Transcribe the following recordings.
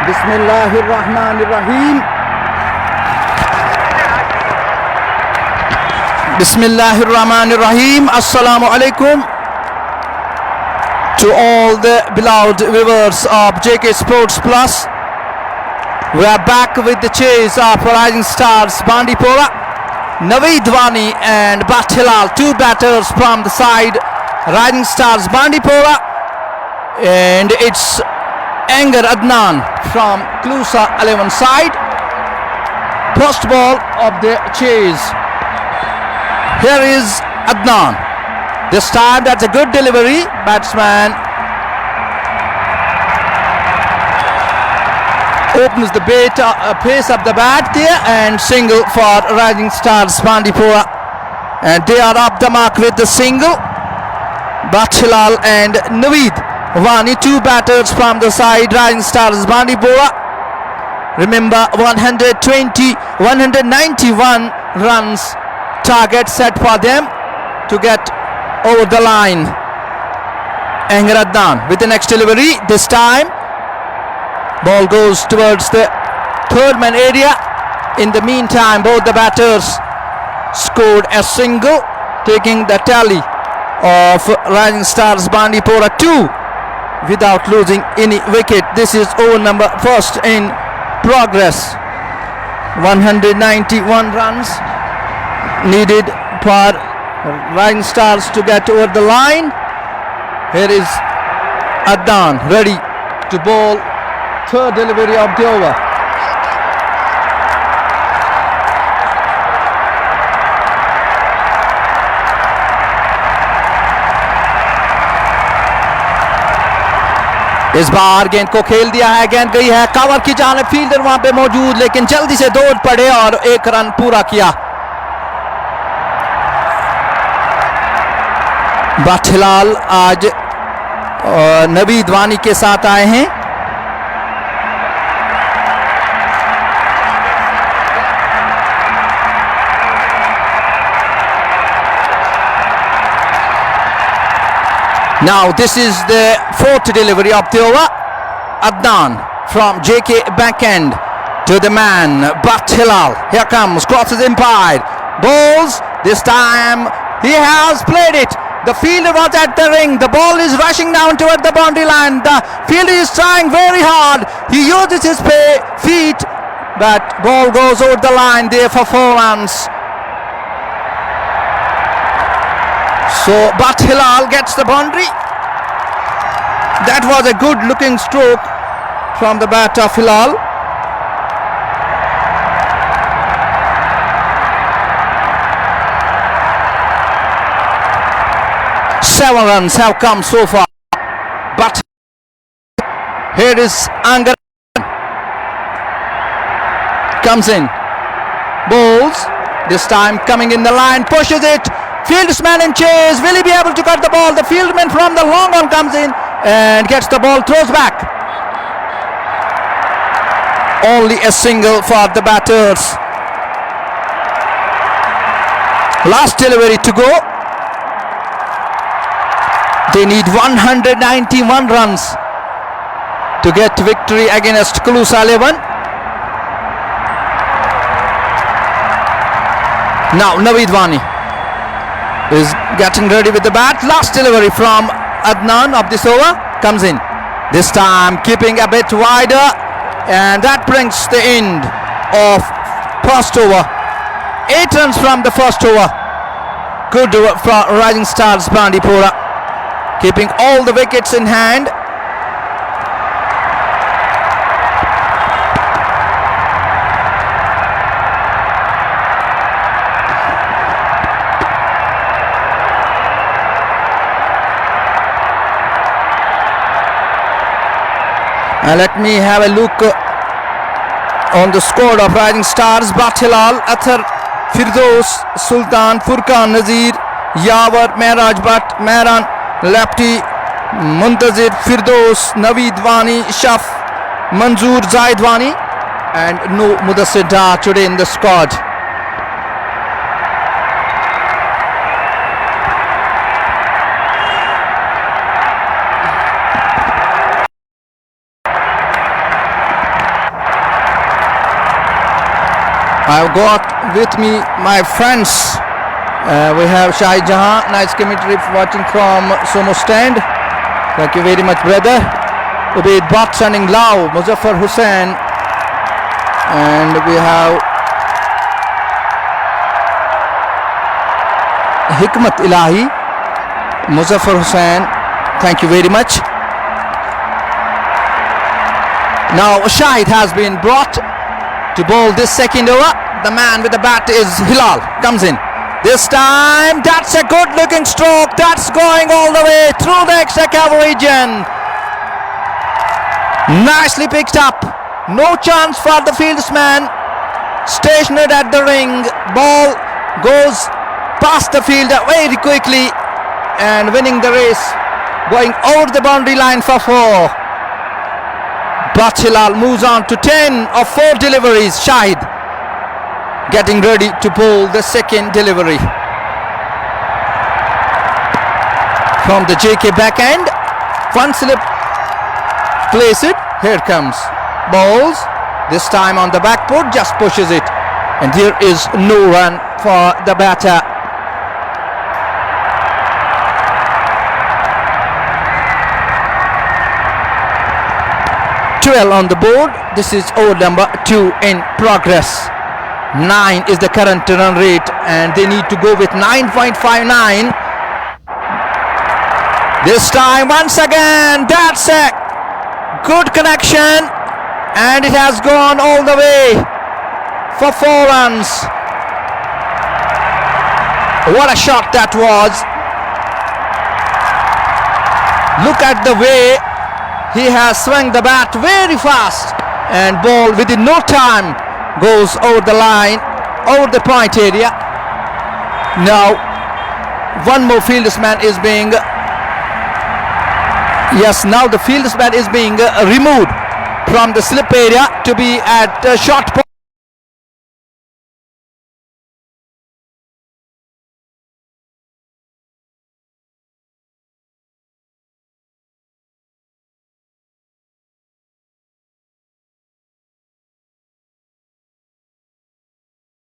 Bismillahirrahmanirrahim. Bismillahirrahmanirrahim. Assalamu alaikum to all the beloved viewers of JK Sports Plus. We are back with the chase of Rising Stars Bandipora. Naveed Wani and Bat Hilal, two batters from the side Rising Stars Bandipora, and it's Anger Adnan from Clusa 11 side. First ball of the chase. Here is Adnan. This time that's a good delivery. Batsman opens the pace of the bat there, and single for Rising Stars Bandipora, and they are up the mark with the single. Bat Hilal and Naveed Wani, two batters from the side Rising Stars Bandipora. Remember, 191 runs target set for them to get over the line. Anger Adnan with the next delivery. This time ball goes towards the third man area. In the meantime, both the batters scored a single, taking the tally of Rising Stars Bandipora 2 without losing any wicket. This is over number first in progress. 191 runs needed for Rising Stars to get over the line. Here is Adnan ready to bowl third delivery of the over. इस बार गेंद को खेल दिया है, गेंद गई है cover की जानिब, फील्डर वहां पे मौजूद, लेकिन जल्दी से दौड़ पड़े और एक रन पूरा किया. बट हिलाल आज नवीद वानी के साथ आए हैं. Now this is the fourth delivery of the over. Adnan from JK backhand to the man Bat Hilal. Here comes, crosses umpire, bowls. This time he has played it. The fielder was at the ring. The ball is rushing down toward the boundary line. The fielder is trying very hard. He uses his feet, but ball goes over the line there for 4 runs. So Bat Hilal gets the boundary. That was a good looking stroke from the bat of Hilal. Seven runs have come so far. But here is Anger. Comes in. Bowls. This time coming in the line. Pushes it. Fieldsman in chase. Will he be able to cut the ball? The fieldman from the long on comes in and gets the ball, throws back. Only a single for the batters. Last delivery to go. They need 191 runs to get victory against Clusa 11. Now Naveed Wani is getting ready with the bat. Last delivery from Adnan of this over comes in. This time keeping a bit wider, and that brings the end of first over. 8 runs from the first over. Good for Rising Stars Bandipora, keeping all the wickets in hand. Let me have a look on the squad of Rising Stars. Bat Hilal, Athar, Firdaus, Sultan, Furqan, Nazir, Yawar, Mehraj Bhatt, Mehran, Lefty, Muntazir, Firdaus, Naveed Wani, Shaf, Manzoor, Zaid Wani, and no Mudassir Dar today in the squad. I've got with me my friends. We have Shahid Jahan, nice commentary watching from Sumo Stand. Thank you very much, brother. Ubaid Bhat sending Lao, Muzaffar Hussain, and we have Hikmat Ilahi, Muzaffar Hussain. Thank you very much. Now Shahid has been brought to bowl this second over. The man with the bat is Hilal. Comes in. This time, that's a good looking stroke. That's going all the way through the extra cover region. Nicely picked up. No chance for the fieldsman. Stationed at the ring. Ball goes past the fielder very quickly and winning the race. Going over the boundary line for 4. But Hilal moves on to 10 of 4 deliveries. Shahid getting ready to bowl the second delivery. From the JK backhand, one slip, place it, here comes. Bowls, this time on the back foot, just pushes it. And there is no run for the batter. Twelve on the board. This is over number 2 in progress. 9 is the current run rate and they need to go with 9.59. This time once again, that's a good connection and it has gone all the way for 4 runs. What a shot that was. Look at the way he has swung the bat very fast and ball within no time goes over the line, over the point area. Now one more fieldsman is being now the fieldsman is being removed from the slip area to be at short point.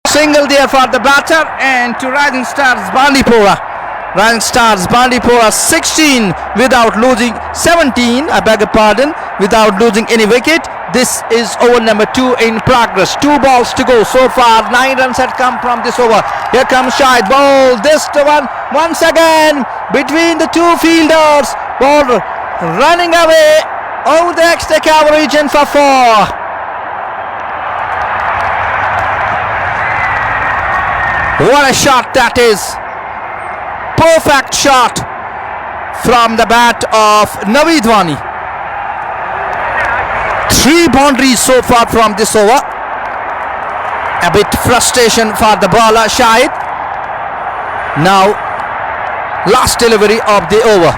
Single there for the batter and to Rising Stars Bandipora. Rising Stars Bandipora 16 without losing 17, I beg your pardon, without losing any wicket. This is over number 2 in progress. 2 balls to go so far. 9 runs had come from this over. Here comes Shahid. Ball. This one once again between the 2 fielders. Ball running away over the extra cover region for 4. What a shot that is. Perfect shot from the bat of Naveed Wani. 3 boundaries so far from this over. A bit frustration for the bowler Shahid. Now last delivery of the over.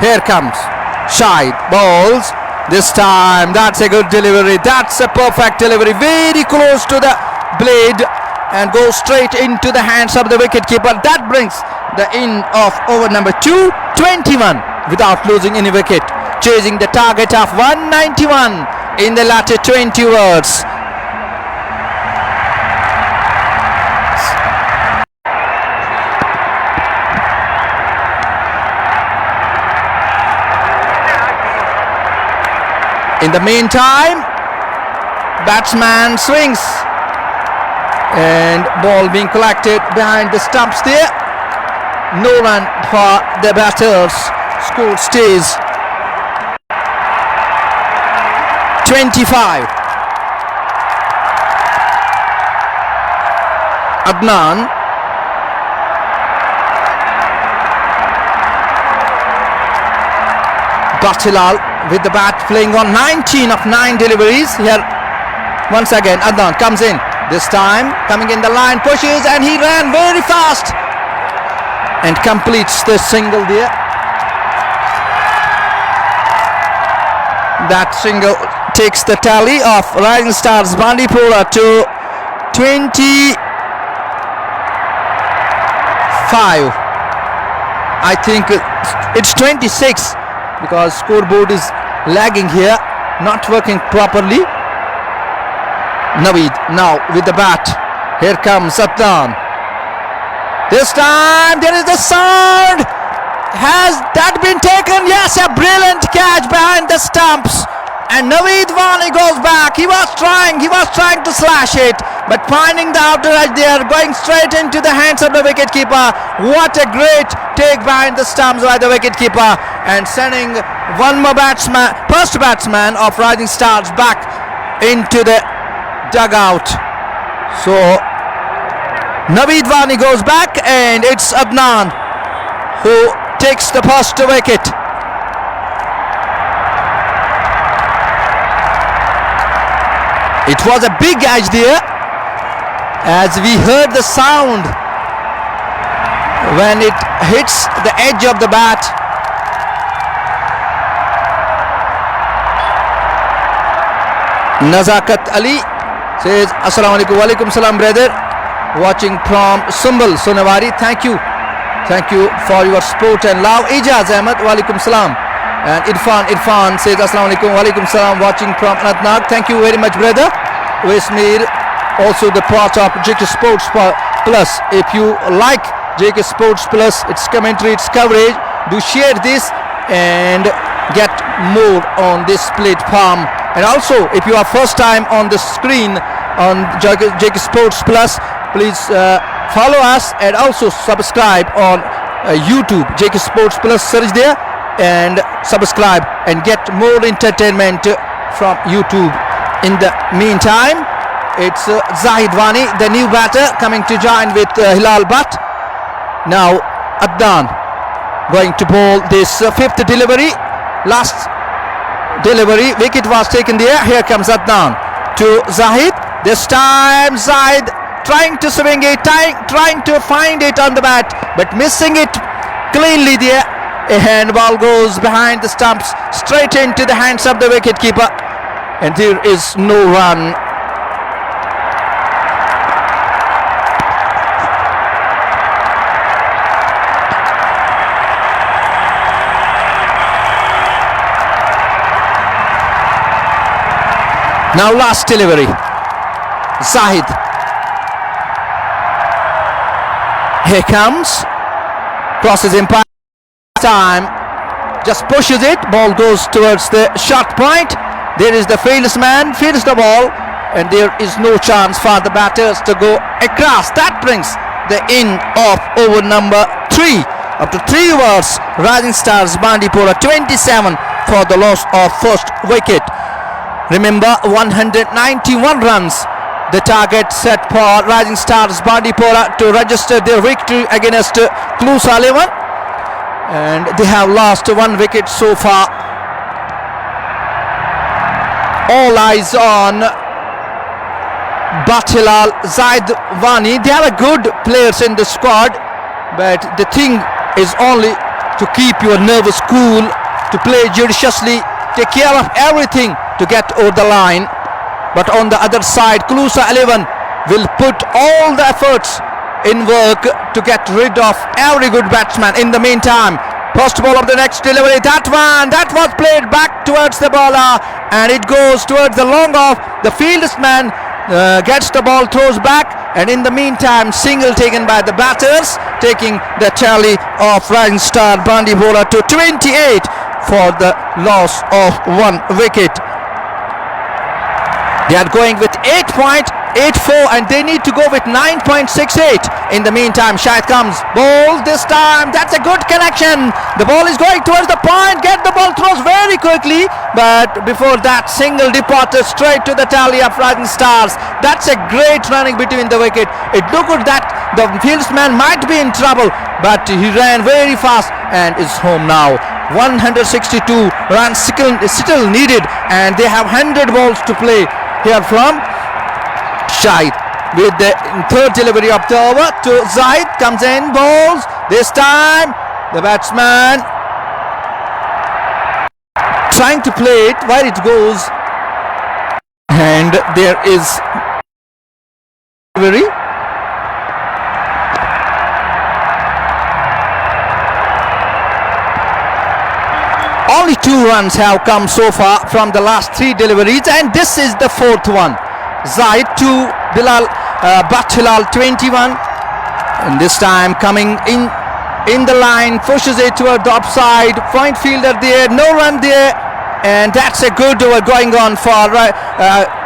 Here comes Shahid. Bowls. This time that's a good delivery. That's a perfect delivery. Very close to the blade and goes straight into the hands of the wicketkeeper. That brings the end of over number 2, 21 without losing any wicket, chasing the target of 191 in the latter 20 overs. In the meantime, batsman swings and ball being collected behind the stumps there. No run for the batters. Score stays 25. Adnan. Hilal with the bat playing on 19 of 9 deliveries. Here once again Adnan comes in. This time coming in the line, pushes and he ran very fast and completes the single there. That single takes the tally of Rising Stars Bandipora to 25. I think it's 26 because scoreboard is lagging here, not working properly. Naveed now with the bat. Here comes Adnan. This time there is the sound. Has that been taken? Yes, a brilliant catch behind the stumps. And Naveed Wani goes back. He was trying to slash it, but finding the outer edge there, going straight into the hands of the wicketkeeper. What a great take behind the stumps by the wicketkeeper, and sending one more first batsman of Rising Stars back into the dugout. So Naveed Wani goes back, and it's Adnan who takes the first wicket. It was a big edge there, as we heard the sound when it hits the edge of the bat. Nazakat Ali says Assalamu alaikum. Walaikum salam, brother. Watching from Sumbal Sonawari. Thank you for your support and love. Ijaz Ahmed, walaikum salam. And Irfan says Assalamu alaikum. Walaikum salam. Watching from Anantnag. Thank you very much, brother. Westmeer, also the part of JK Sports Plus. If you like JK Sports Plus, its commentary, its coverage, do share this and get more on this platform. And also, if you are first time on the screen on JK Sports Plus, please follow us and also subscribe on YouTube. JK Sports Plus, search there and subscribe and get more entertainment from YouTube. In the meantime, it's Zahid Wani, the new batter, coming to join with Hilal Butt. Now Adnan going to bowl this fifth delivery. Last delivery, wicket was taken there. Here comes Adnan to Zahid. This time Zahid trying to swing it, trying to find it on the bat, but missing it cleanly there. A handball goes behind the stumps, straight into the hands of the wicketkeeper, and there is no run. Now last delivery, Zahid. Here comes, crosses impact, time, just pushes it, ball goes towards the short point. There is the fieldless man, fields the ball, and there is no chance for the batters to go across. That brings the end of over number 3. After 3 overs, Rising Stars Bandipora 27 for the loss of first wicket. Remember, 191 runs, the target set for Rising Stars Bandipora to register their victory against Clusa 11, and they have lost 1 wicket so far. All eyes on Bathilal, Zahid Wani. They are good players in the squad, but the thing is only to keep your nerves cool, to play judiciously, take care of everything to get over the line. But on the other side, Clusa 11 will put all the efforts in work to get rid of every good batsman. In the meantime, first ball of the next delivery, that was played back towards the bowler, and it goes towards the long off. The fieldless man gets the ball, throws back, and in the meantime, single taken by the batters, taking the tally of Rising Star Bandipora to 28 for the loss of 1 wicket. They are going with 8.84, and they need to go with 9.68. In the meantime, Shahid comes, ball this time. That's a good connection. The ball is going towards the point. Get the ball, throws very quickly, but before that, single departed straight to the tally of Rising Stars. That's a great running between the wicket. It looked that the fieldsman might be in trouble, but he ran very fast and is home now. 162 runs still needed, and they have 100 balls to play. Here from Shahid with the third delivery of the over to Zahid, comes in, bowls. This time the batsman trying to play it where it goes, and there is delivery. Only 2 runs have come so far from the last 3 deliveries, and this is the 4th one. Zahid to Bilal Bathilal 21, and this time coming in the line, pushes it toward the offside. Point fielder there, no run there, and that's a good over going on for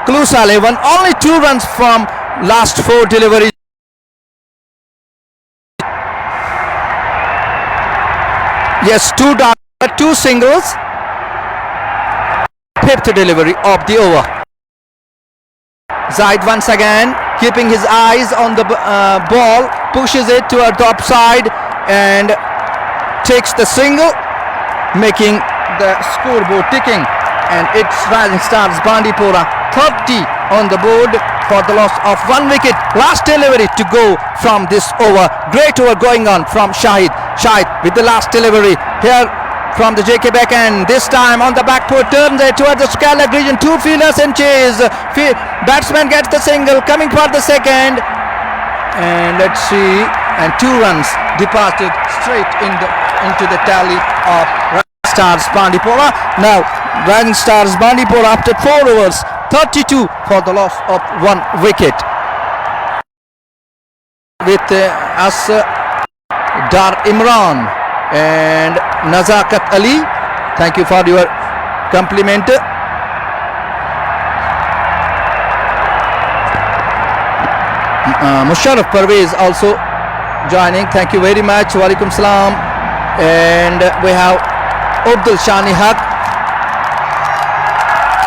Clusa 11. Only 2 runs from last 4 deliveries. Yes, 2 singles. 5th delivery of the over. Zaid once again keeping his eyes on the ball, pushes it toward the offside and takes the single, making the scoreboard ticking. And it's Rising Stars Bandipora 30 on the board for the loss of 1 wicket. Last delivery to go from this over. Great over going on from Shahid with the last delivery here from the JK backhand. This time on the back foot, turns it towards the Skylark region. 2 fielders in chase. Batsman gets the single, coming for the second, and let's see, and 2 runs departed straight into the tally of Rising Stars Bandipora. Now Rising Stars Bandipora after 4 overs, 32 for the loss of 1 wicket. With us Dar Imran and Nazakat Ali, thank you for your compliment. Musharraf Parvez also joining, thank you very much. Walaikum salam. And we have Abdul Shani Haq,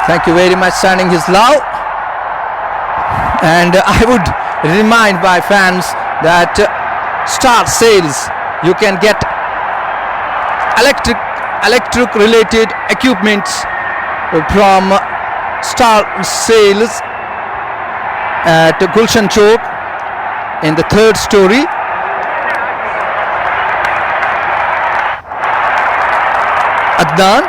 thank you very much, sending his love. And I would remind my fans that Star Sales, you can get electric related equipments from Star Sales at Gulshan Chowk in the 3rd story. Adnan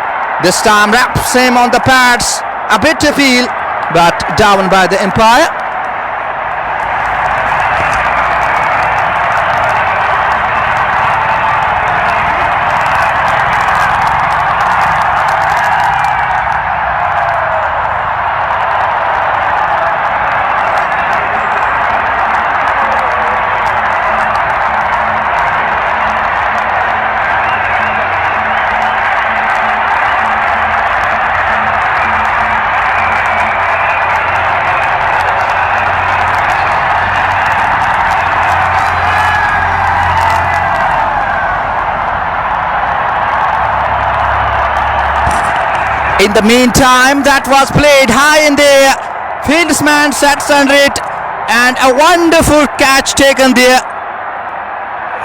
this time wraps him on the pads, a bit to feel, but down by the umpire. In the meantime, that was played high in the air. Fieldsman sets under it, and a wonderful catch taken there.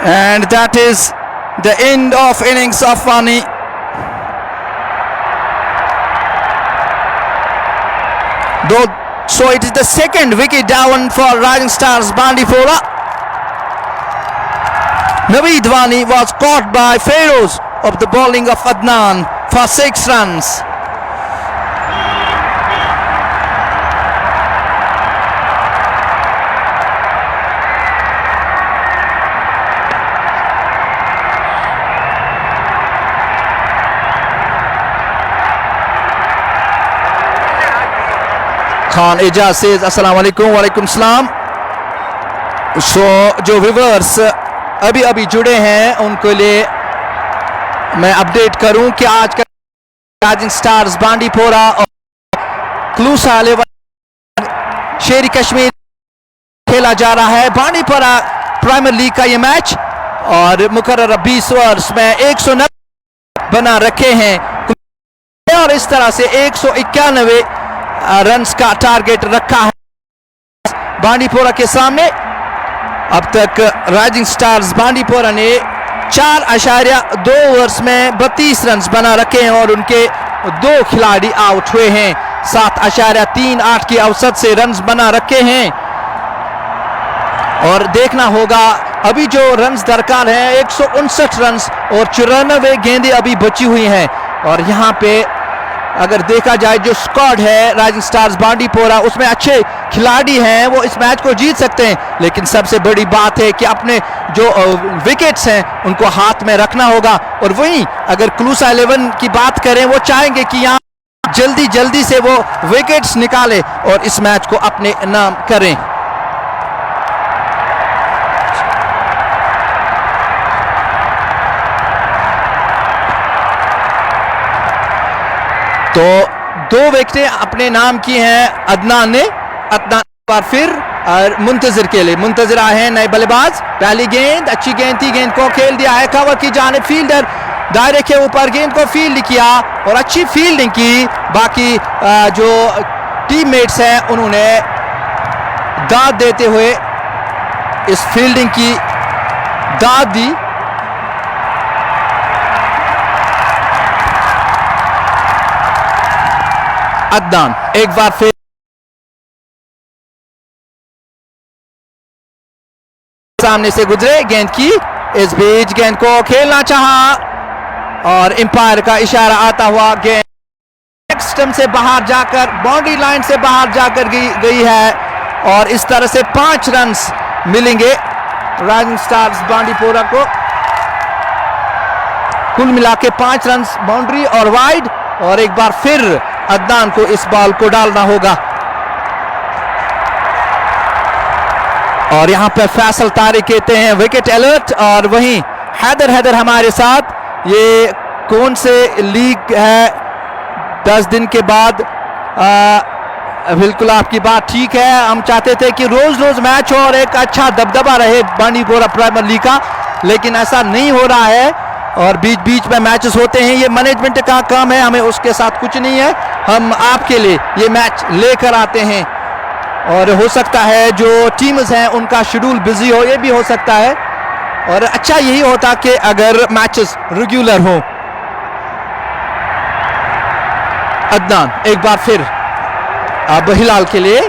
And that is the end of innings of Fani. So it is the 2nd wicket down for Rising Stars Bandipora. Naveed Wani was caught by Feroz of the bowling of Adnan for 6 runs. Khan Ejaz says Assalamu alaikum, walaikum salam. So जो viewers अभी जुड़े हैं उनको लिए मैं update करूं कि आज का राइजिंग स्टार्स बांडीपोरा और क्लूसा 11 शेरी कश्मीर खेला जा रहा है। बांडीपोरा प्राइमर लीग का ये मैच और मुकर्रर 20 ओवर्स में 190 बना रखे हैं और इस तरह से 191 रन्स का टारगेट रखा है बांडीपोरा के सामने। अब तक राइजिंग स्टार्स बांडीपोरा ने 4.2 ओवर्स में 32 रन्स बना रखे हैं और उनके 2 खिलाड़ी आउट हुए हैं। 7.38 की औसत से रन्स बना रखे हैं और देखना होगा अभी जो रन्स दरकार है 159 रन्स और 94 गेंदें अभी बची हुई हैं। और यहाँ पे अगर देखा जाए जो स्क्वाड है राइजिंग स्टार्स बांडीपोरा उसमें अच्छे खिलाड़ी हैं, वो इस मैच को जीत सकते हैं। लेकिन सबसे बड़ी बात है कि अपने जो विकेट्स हैं उनको हाथ में रखना होगा। और वहीं अगर क्लूसा 11 की बात करें वो चाहेंगे कि यहाँ जल्दी से वो विकेट्स निकाले और इस मैच को अपने नाम करें। तो 2 विकेटें अपने नाम की हैं अदनान ने। अदनान बार फिर और मुंतजिर के लिए, मुंतजिर आए हैं नए बल्लेबाज। पहली गेंद अच्छी गेंद थी, गेंद को खेल दिया है कवर की जानिब, फील्डर दायरे के ऊपर गेंद को फील्ड किया और अच्छी फील्डिंग की। बाकी जो टीममेट्स हैं उन्होंने दाद देते हुए इस फील्डिंग की दाद दी। अदनान एक बार फिर सामने से गुजरे, गेंद की इस बीच गेंद को खेलना चाहा और एम्पायर का इशारा आता हुआ गेंद स्टंप से बाहर जाकर बाउंड्री लाइन से बाहर जाकर गई है और इस तरह से 5 रन्स मिलेंगे राइजिंग स्टार्स बांडीपोरा को। कुल मिला के 5 रन्स बाउंड्री और वाइड, और एक बार फिर अदनान को इस बॉल को डालना होगा। और यहां पर फैसल तारिक कहते हैं विकेट अलर्ट, और वहीं हैदर हमारे साथ। ये कौन से लीग है 10 दिन के बाद? बिल्कुल आपकी बात ठीक है, हम चाहते थे कि रोज मैच हो और एक अच्छा दबदबा रहे बांडीपोरा प्रीमियर लीग का, लेकिन ऐसा नहीं हो रहा है और बीच बीच में मैचेस होते हैं। ये मैनेजमेंट का काम है, हमें उसके साथ कुछ नहीं है। हम आपके लिए ये मैच लेकर आते हैं और हो सकता है जो टीम्स हैं उनका शेड्यूल बिजी हो, ये भी हो सकता है, और अच्छा यही होता कि अगर मैचेस रेगुलर हो। अदनान एक बार फिर अब हिलाल के लिए,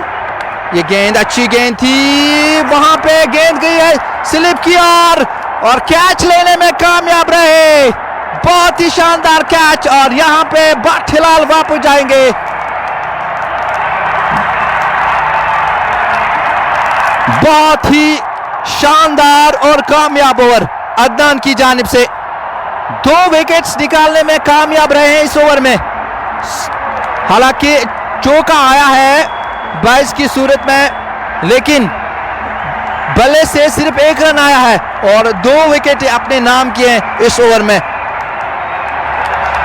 ये गेंद अच्छी गेंद थी, वहां पे गेंद गई है स्लिप की और कैच लेने में कामयाब रहे। बहुत ही शानदार कैच, और यहां पे बट हिलाल वापस जाएंगे। बहुत ही शानदार और कामयाब ओवर अदनान की जानिब से। 2 विकेट्स निकालने में कामयाब रहे हैं इस ओवर में। हालांकि चौका आया है 22 की सूरत में, लेकिन बल्ले से सिर्फ 1 रन आया है और 2 विकेट अपने नाम किए हैं इस ओवर में।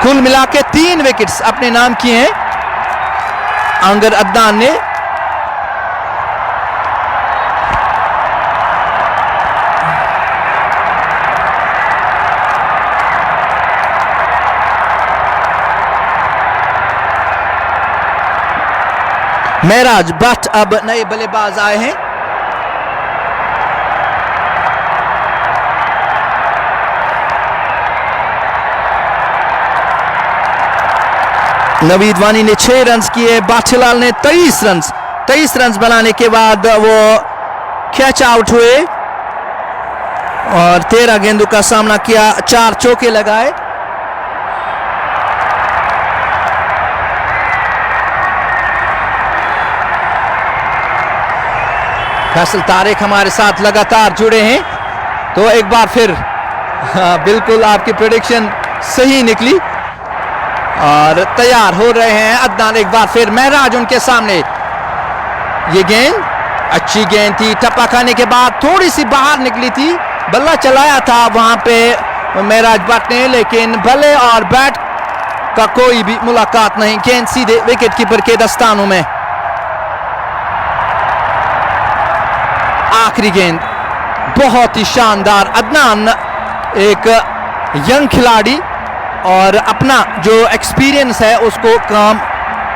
कुल मिला के 3 विकेट्स अपने नाम किए हैं अंगर अदनान ने। महराज भट्ट अब नए बल्लेबाज आए हैं। नवीद वानी ने 6 रन किए, बाठिलाल ने 23 रन बनाने के बाद वो कैच आउट हुए और 13 गेंदों का सामना किया, 4 चौके लगाए। फैसल तारिक हमारे साथ लगातार जुड़े हैं, तो एक बार फिर बिल्कुल आपकी प्रेडिक्शन सही निकली और तैयार हो रहे हैं अदनान। एक बार फिर महराज उनके सामने, ये गेंद अच्छी गेंद थी, टप्पा खाने के बाद थोड़ी सी बाहर निकली थी, बल्ला चलाया था वहां पे महराज भट्ट ने, लेकिन बल्ले और बैट का कोई भी मुलाकात नहीं, गेंद सीधे विकेट कीपर के दस्तानों में। आखिरी गेंद बहुत ही शानदार। अदनान एक यंग खिलाड़ी और अपना जो एक्सपीरियंस है उसको काम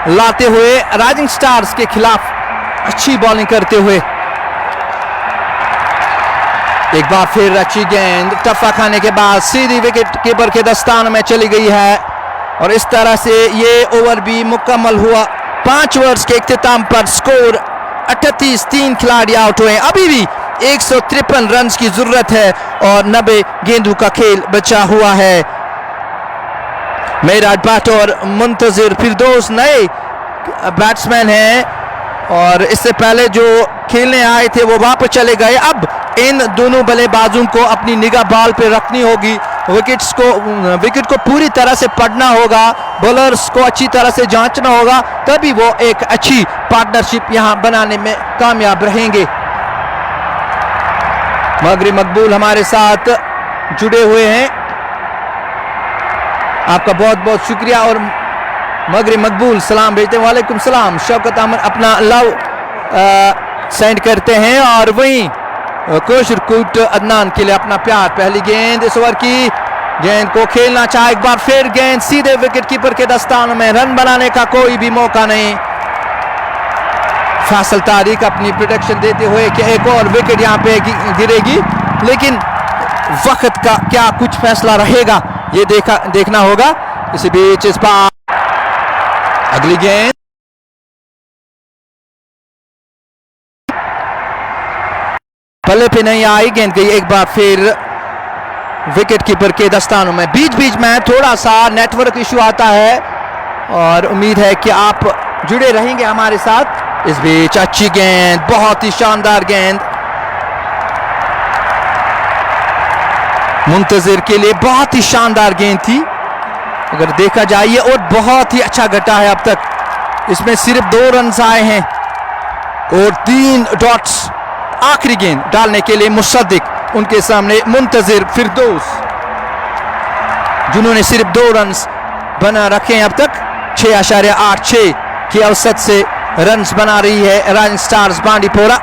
लाते हुए राइजिंग स्टार्स के खिलाफ अच्छी बॉलिंग करते हुए, एक बार फिर अच्छी गेंद टप्पा खाने के बाद सीधी विकेट कीपर के दस्तान में चली गई है और इस तरह से ये ओवर भी मुकम्मल हुआ। 5 ओवर्स के इख्तिताम पर स्कोर 38, 3 खिलाड़ी आउट हुए। अभी भी 153 रन की जरूरत है और 90 गेंदों का खेल बचा हुआ है। महराज भट्ट और मुंतजिर फिरदौस नए बैट्समैन हैं और इससे पहले जो खेलने आए थे वो वापस चले गए। अब इन दोनों बल्लेबाजों को अपनी निगाह बॉल पे रखनी होगी, विकेट को पूरी तरह से पढ़ना होगा, बॉलर्स को अच्छी तरह से जांचना होगा, तभी वो एक अच्छी पार्टनरशिप यहां बनाने में कामयाब रहेंगे। मगरी मकबूल हमारे साथ जुड़े हुए हैं, आपका बहुत बहुत शुक्रिया। और मगरिब मकबूल सलाम भेजते हैं, वालेकुम सलाम। शौकत अहमद अपना लव सेंड करते हैं और वहीं कोशर कुट अदनान के लिए अपना प्यार। पहली गेंद इस ओवर की, गेंद को खेलना चाहे एक बार फिर, गेंद सीधे विकेट कीपर के दस्तानों में, रन बनाने का कोई भी मौका नहीं। फैसल तारिक अपनी प्रोटेक्शन देते हुए कि एक और विकेट यहां पे गिरेगी, लेकिन वक्त का क्या कुछ फैसला रहेगा ये देखना होगा। इसी बीच इस बार अगली गेंद पल्ले पे नहीं आई, गेंद गई एक बार फिर विकेट कीपर के दस्तानों में। बीच बीच में थोड़ा सा नेटवर्क इशू आता है और उम्मीद है कि आप जुड़े रहेंगे हमारे साथ। इस बीच अच्छी गेंद, बहुत ही शानदार गेंद, मुंतजिर के लिए बहुत ही शानदार गेंद थी अगर देखा जाए, और बहुत ही अच्छा घटा है अब तक। इसमें सिर्फ 2 रन आए हैं और 3 डॉट्स। आखिरी गेंद डालने के लिए मुसद्दिक, उनके सामने मुंतजिर फिरदौस, जिन्होंने सिर्फ 2 रन बना रखे हैं अब तक। 6.86 की औसत से रन्स बना रही है राइजिंग स्टार्स बांडीपोरा,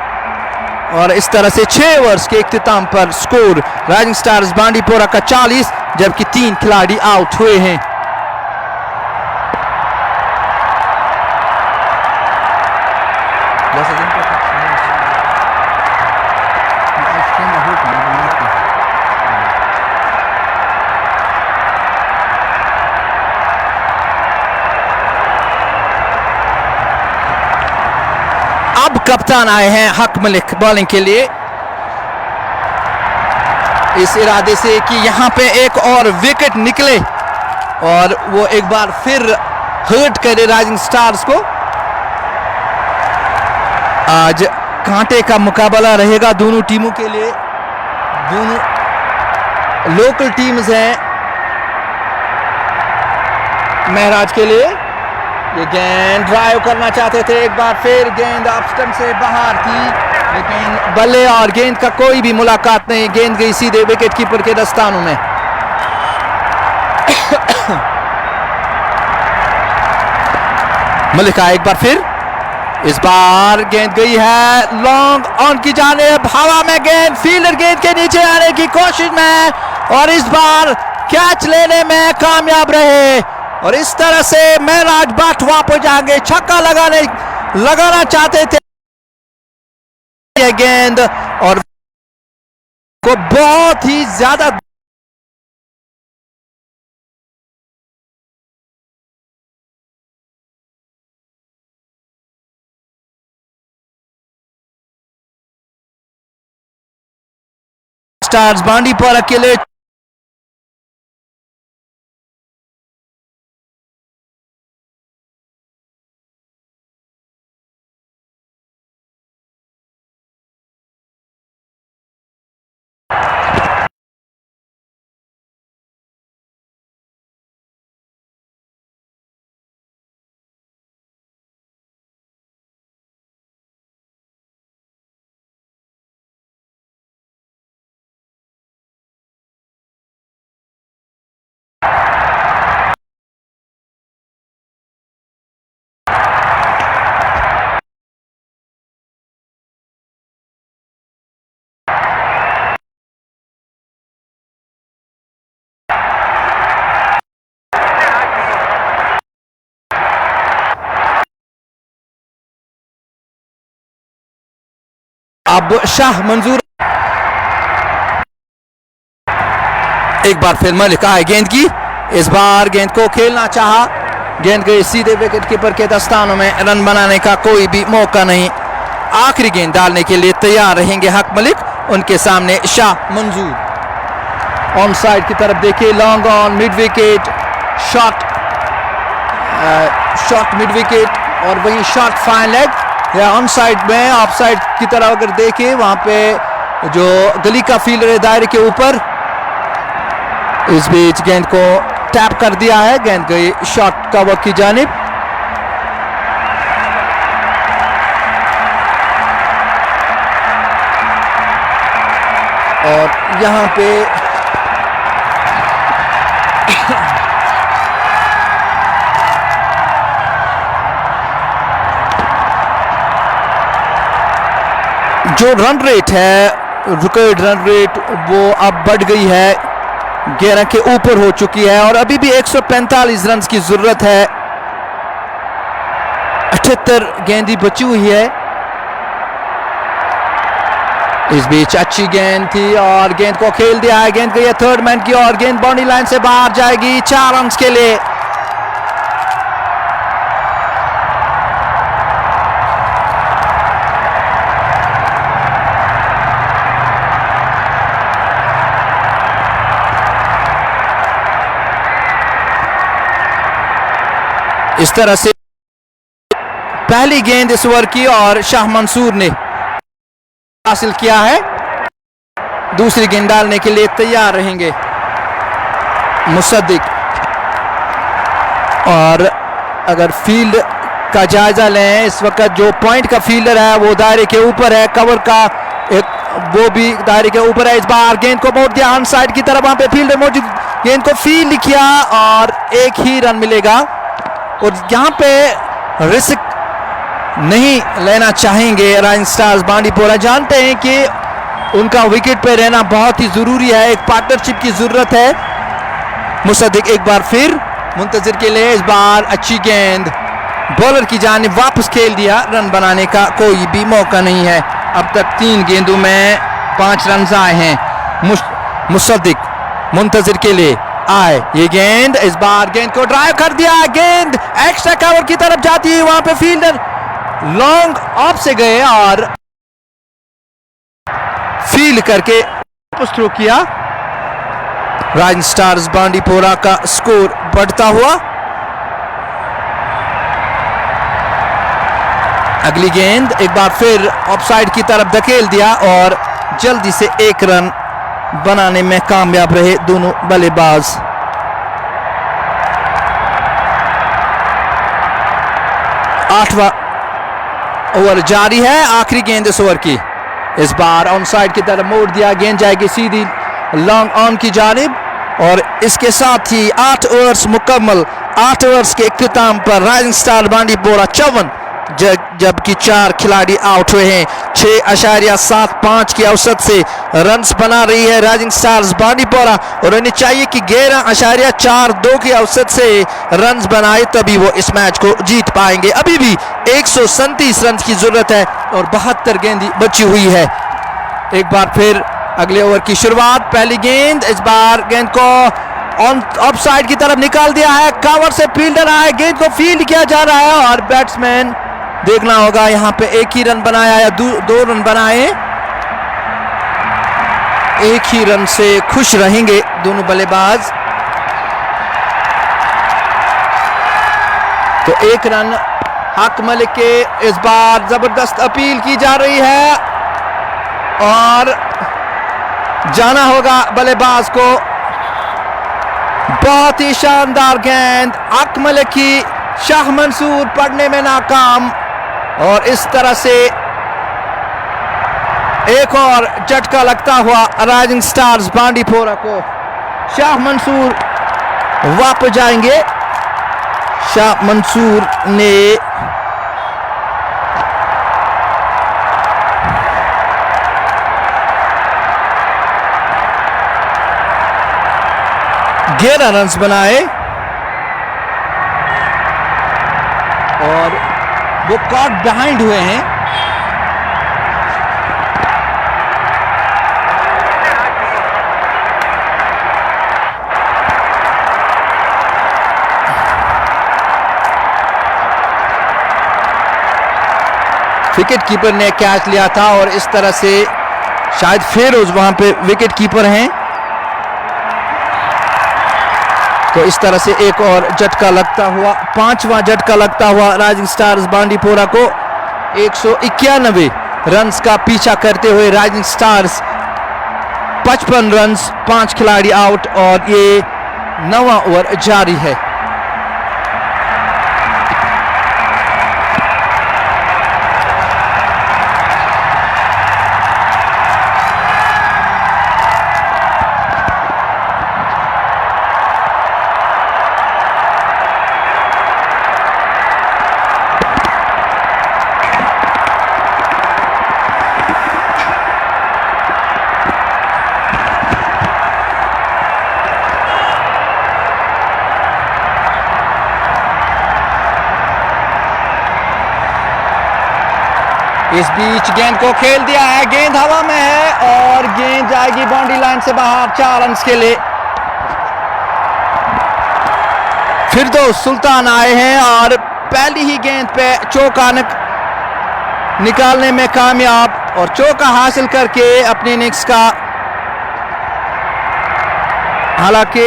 और इस तरह से 6 ओवर्स के इख्तिताम पर स्कोर राइजिंग स्टार्स बांडीपोरा का 40, जबकि 3 खिलाड़ी आउट हुए हैं। अब कप्तान आए हैं हक मलिक बॉलिंग के लिए, इस इरादे से कि यहां पे एक और विकेट निकले और वो एक बार फिर हर्ट करे राइजिंग स्टार्स को। आज कांटे का मुकाबला रहेगा दोनों टीमों के लिए, दोनों लोकल टीम्स हैं महराज के लिए। ये गेंद ड्राइव करना चाहते थे, एक बार फिर गेंद ऑफ स्टंप से बाहर थी, लेकिन बल्ले और गेंद का कोई भी मुलाकात नहीं, गेंद गई सीधे विकेट कीपर के दस्तानों में। मलिक एक बार फिर, इस बार गेंद गई है लॉन्ग ऑन की जानिब, हवा में गेंद, फील्डर गेंद के नीचे आने की कोशिश में, और इस बार कैच लेने में कामयाब रहे, और इस तरह से महराज बाट वापस जाएंगे। छक्का लगाना चाहते थे ये गेंद, और को बहुत ही ज्यादा स्टार्स बांडीपोरा के लिए अब शाह मंजूर, एक बार फिर मलिक आए गेंद की, इस बार गेंद को खेलना चाहा, गेंद गई सीधे विकेट कीपर के दस्तानों में, रन बनाने का कोई भी मौका नहीं। आखिरी गेंद डालने के लिए तैयार रहेंगे हक मलिक, उनके सामने शाह मंजूर। ऑन साइड की तरफ देखिए, long on, mid wicket shot, mid wicket, और वहीं शॉट फाइन लेग या ऑन साइड में। ऑफ साइड की तरफ अगर देखें, वहां पे जो गली का फील्डर है दायरे के ऊपर, इस बीच गेंद को टैप कर दिया है, गेंद गई शॉट कवर की जानिब। और यहां पे जो रन रेट है, रिकॉर्ड रन रेट, वो अब बढ़ गई है, 11 के ऊपर हो चुकी है और अभी भी 145 रन की जरूरत है। 78 गेंदी बची हुई है। इस बीच अच्छी गेंद थी और गेंद को खेल दिया है। गेंद गई है थर्ड मैन की और गेंद बाउंड्री लाइन से बाहर जाएगी 4 रन के लिए। इस तरह से पहली गेंद इस ओवर की और शाह मंसूर ने हासिल किया है। दूसरी गेंद डालने के लिए तैयार रहेंगे मुसद्दिक। और अगर फील्ड का जायजा लें, इस वक्त जो पॉइंट का फील्डर है वो दायरे के ऊपर है, कवर का एक वो भी दायरे के ऊपर है। इस बार गेंद को मोड़ दिया ऑन साइड की तरफ, वहां पे फील्डर मौजूद, गेंद को फील्ड किया और एक ही रन मिलेगा। और यहाँ पे रिस्क नहीं लेना चाहेंगे राइजिंग स्टार्स बांडीपोरा। जानते हैं कि उनका विकेट पे रहना बहुत ही जरूरी है, एक पार्टनरशिप की जरूरत है। मुसद्दिक एक बार फिर मुंतजिर के लिए, इस बार अच्छी गेंद बॉलर की जानिब वापस खेल दिया। रन बनाने का कोई भी मौका नहीं है। अब तक 3 गेंदों में 5 रन आए हैं। मुसद्दिक मुंतजिर के लिए आए, ये गेंद, इस बार गेंद को ड्राइव कर दिया, गेंद एक्स्ट्रा कवर की तरफ जाती है, वहां पे फील्डर लॉन्ग ऑफ से गए और फील्ड करके वापस थ्रो किया। राइजिंग स्टार्स बांडीपोरा का स्कोर बढ़ता हुआ। अगली गेंद एक बार फिर ऑफसाइड की तरफ धकेल दिया और जल्दी से 1 रन बनाने में कामयाब रहे दोनों बल्लेबाज। आठवां ओवर जारी है, आखिरी गेंद इस ओवर की। इस बार ऑन साइड की तरफ मोड़ दिया, गेंद जाएगी सीधी लॉन्ग ऑन की जानिब और इसके साथ ही 8 ओवर्स मुकम्मल। 8 ओवर्स के इख्तिताम पर राइजिंग स्टार बांडीपोरा 54 जबकि 4 खिलाड़ी आउट हुए हैं। 6.75 की औसत से रन्स बना रही है राइजिंग स्टार्स बांडीपोरा और उन्हें चाहिए कि 11.42 की औसत से रन्स बनाए, तभी वो इस मैच को जीत पाएंगे। अभी भी 137 रन की जरूरत है और 72 गेंदी बची हुई है। एक बार फिर अगले ओवर की शुरुआत। पहली गेंद, इस बार गेंद को ऑन ऑफ साइड की तरफ निकाल दिया है, कवर से फील्डर आए, गेंद को फील्ड किया जा रहा है और बैट्समैन देखना होगा यहाँ पे एक ही रन बनाया या 2 रन बनाए। एक ही रन से खुश रहेंगे दोनों बल्लेबाज। तो 1 रन हक मलिक के। इस बार जबरदस्त अपील की जा रही है और जाना होगा बल्लेबाज को। बहुत ही शानदार गेंद, हक मलिक की, शाह मंसूर पढ़ने में नाकाम और इस तरह से एक और झटका लगता हुआ राइजिंग स्टार्स बांडीपोरा को। शाह मंसूर वापस जाएंगे। शाह मंसूर ने ग्यारह रन बनाए और वो कॉट बिहाइंड हुए हैं। विकेट कीपर ने कैच लिया था और इस तरह से शायद फेरोज वहां पे विकेट कीपर हैं, तो इस तरह से एक और झटका लगता हुआ, 5वां झटका लगता हुआ राइजिंग स्टार्स बांडीपोरा को। 191 रन्स का पीछा करते हुए राइजिंग स्टार्स 55 रन्स, 5 खिलाड़ी आउट और ये 9वां ओवर जारी है। इस बीच गेंद को खेल दिया है, गेंद हवा में है और गेंद जाएगी बाउंड्री लाइन से बाहर 4 रन के लिए। फिरदौस सुल्तान आए हैं और पहली ही गेंद पे चौका निकालने में कामयाब और चौका हासिल करके अपने इनिंग्स का, हालांकि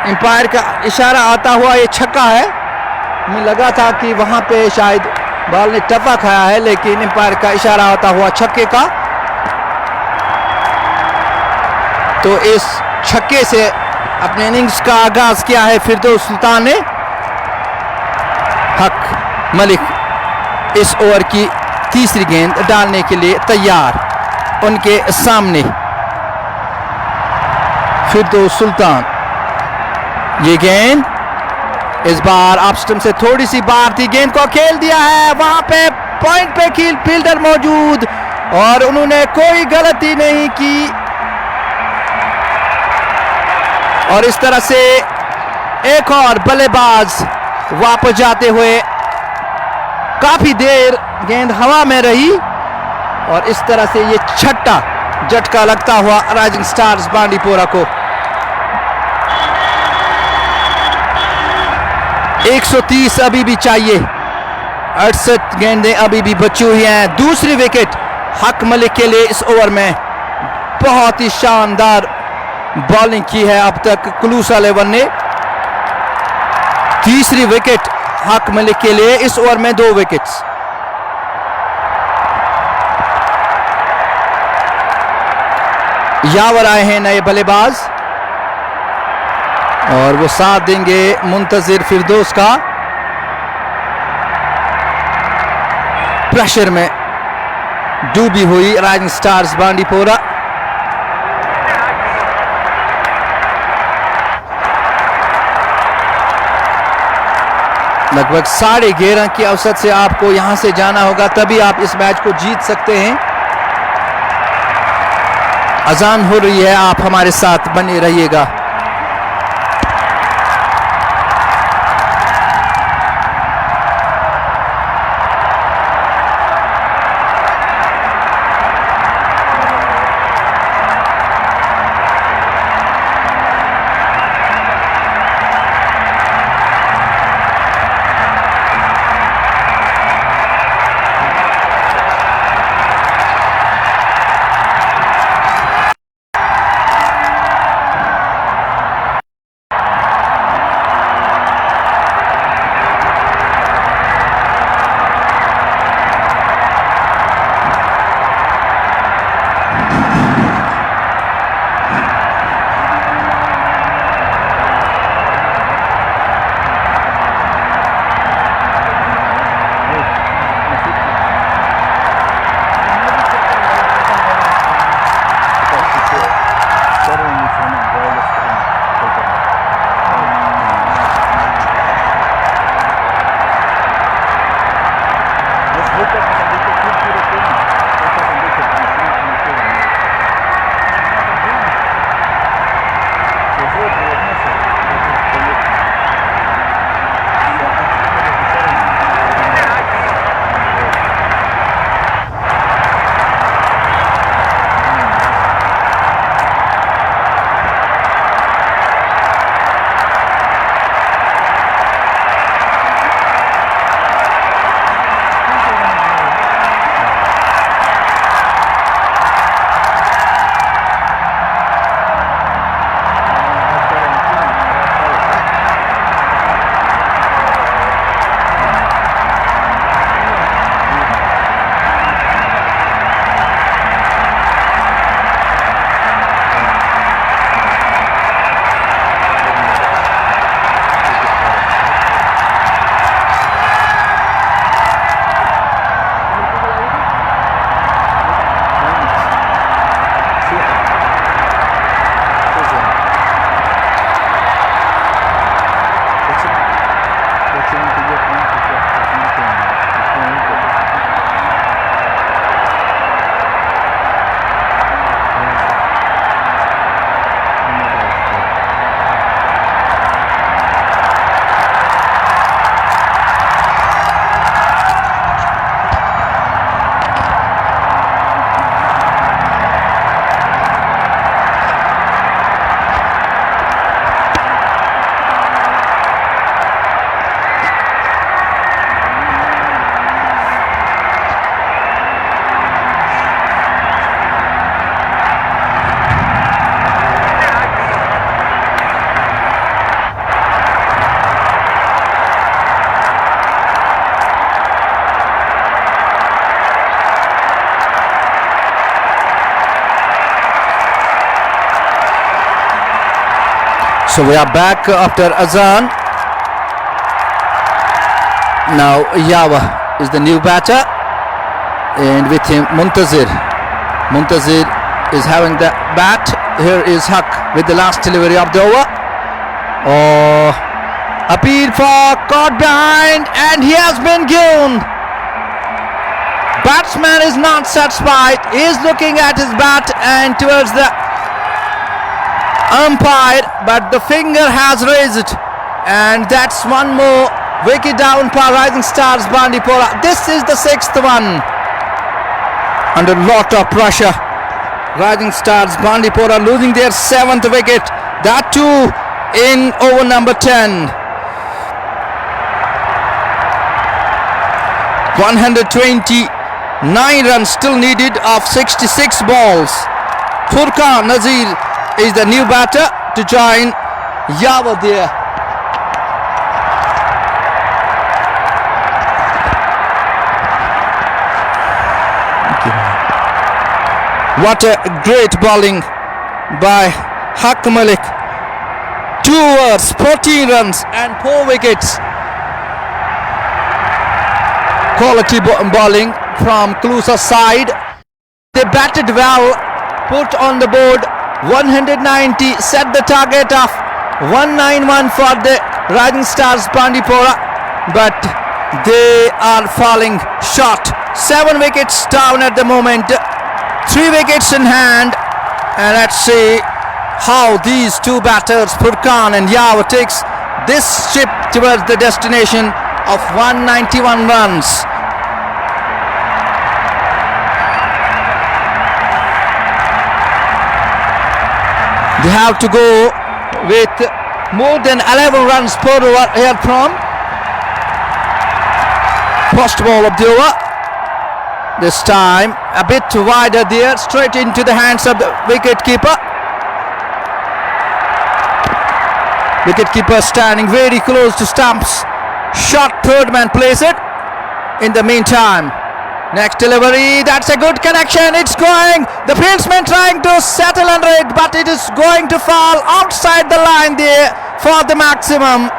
एम्पायर का इशारा आता हुआ ये छक्का है। मुझे लगा था कि वहां पे शायद बॉल ने टप्पा खाया है, लेकिन एम्पायर का इशारा आता हुआ छक्के का। तो इस छक्के से अपने इनिंग्स का आगाज किया है फिरदौस सुल्तान ने। हक मलिक इस ओवर की तीसरी गेंद डालने के लिए तैयार, उनके सामने फिरदौस सुल्तान। ये गेंद इस बार ऑफ स्टंप से थोड़ी सी बाहर थी, गेंद को खेल दिया है, वहां पे पॉइंट पे फील्डर मौजूद और उन्होंने कोई गलती नहीं की और इस तरह से एक और बल्लेबाज वापस जाते हुए, काफी देर गेंद हवा में रही और इस तरह से ये छठा झटका लगता हुआ राइजिंग स्टार्स बांडीपोरा को। 130 अभी भी चाहिए, 68 गेंदें अभी भी बची हुई हैं। दूसरी विकेट हक मलिक के लिए इस ओवर में। बहुत ही शानदार बॉलिंग की है अब तक कुलूसा 11 ने। तीसरी विकेट हक मलिक के लिए इस ओवर में 2 विकेट्स। यावर आए हैं नए बल्लेबाज और वो साथ देंगे मुंतजिर फिरदौस का। प्रेशर में डूबी हुई राइजिंग स्टार्स बांडीपोरा। लगभग 11.5 की औसत से आपको यहां से जाना होगा, तभी आप इस मैच को जीत सकते हैं। अजान हो रही है, आप हमारे साथ बने रहिएगा। So we are back after Azan. Now Yawa is the new batter, and with him Muntazir. Muntazir is having the bat. Here is Haq with the last delivery of the over. Oh, appeal for caught behind, and he has been given. Batsman is not satisfied. He is looking at his bat and towards the umpire, but the finger has raised, and that's one more wicket down for Rising Stars Bandipora. This is the sixth one. Under lot of pressure, Rising Stars Bandipora losing their seventh wicket, that too in over number 10. 129 runs still needed of 66 balls. Furqan Nazir is the new batter to join Yawa there. What a great bowling by Haq Malik. 2 overs, 14 runs and 4 wickets. Quality bowling from Clusa's side. They batted well, put on the board 190, set the target of 191 for the Rising Stars Bandipora, but they are falling short. 7 wickets down at the moment, 3 wickets in hand, and let's see how these two batters, Furqan and Yawa, takes this ship towards the destination of 191 runs. They have to go with more than 11 runs per over here from first ball of the over. This time a bit wider there, straight into the hands of the wicket keeper. Wicket keeper standing very close to stumps. Shot, third man plays it. In the meantime, next delivery, that's a good connection, it's going. The fieldsman trying to settle under it, but it is going to fall outside the line there for the maximum.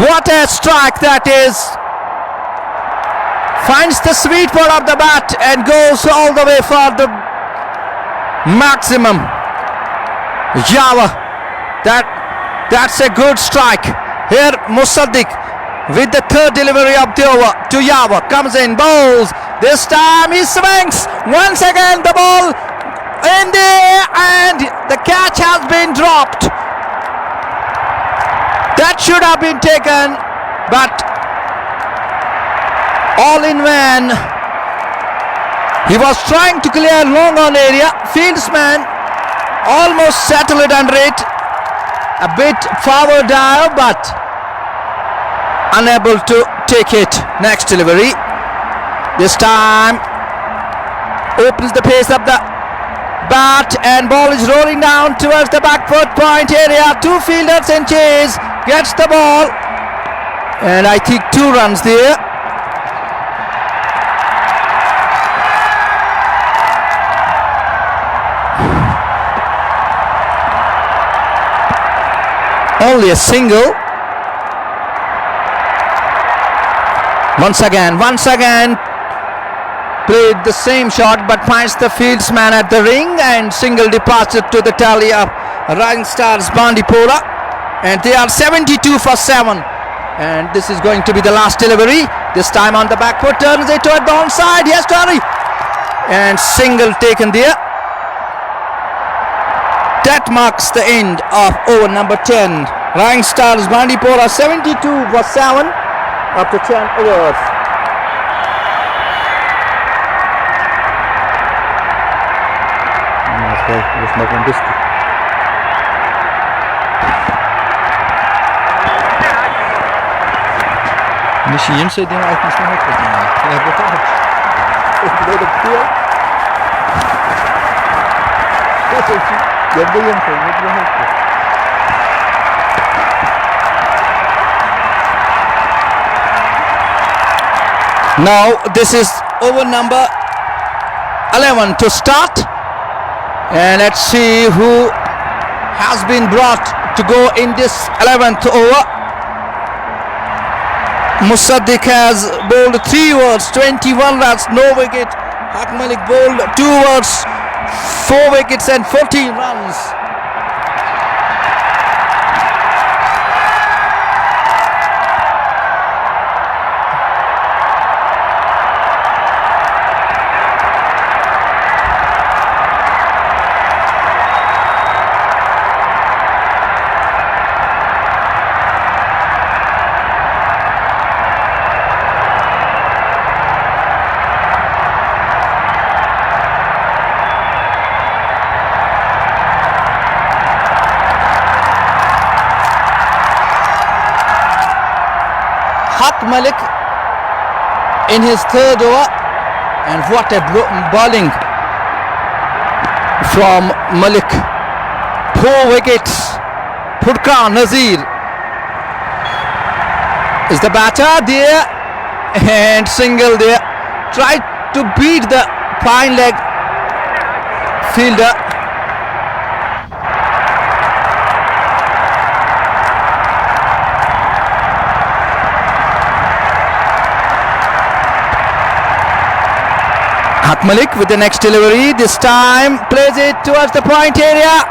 What a strike that is. Finds the sweet spot of the bat and goes all the way for the maximum. Yawa, that's a good strike. Here Musaddiq with the third delivery of the over to Yawa, comes in, bowls. This time he swings once again, the ball in the air, and the catch has been dropped. That should have been taken, but all in vain. He was trying to clear long on area. Fieldsman almost settled under it. A bit forward dive, but unable to take it. Next delivery. This time opens the pace of the bat, and ball is rolling down towards the back foot point area. 2 fielders in chase. Gets the ball, and I think 2 runs there. Only a single. Once again played the same shot, but finds the fieldsman at the ring, and single departure to the tally of Rising Stars Bandipora, and they are 72 for 7, and this is going to be the last delivery. This time on the back foot, turns it toward the onside. Yes, Tari, and single taken there. That marks the end of over number 10. Rising Stars Bandipora 72 for 7 after 10 overs. Misschien zei die eigenlijk niet meer goed. Ja, beter. Ik weet het veel. Dat ben je niet. Now this is over number 11 to start, and let's see who has been brought to go in this 11th over. Musaddiq has bowled 3 overs, 21 runs, no wicket. Haq Malik bowled 2 overs, 4 wickets and 14 runs. Haq Malik in his 3rd over, and what a bowling from Malik. 4 wickets. Furqan Nazir is the batter there, and single there. Tried to beat the fine leg fielder. Haq Malik with the next delivery, this time plays it towards the point area.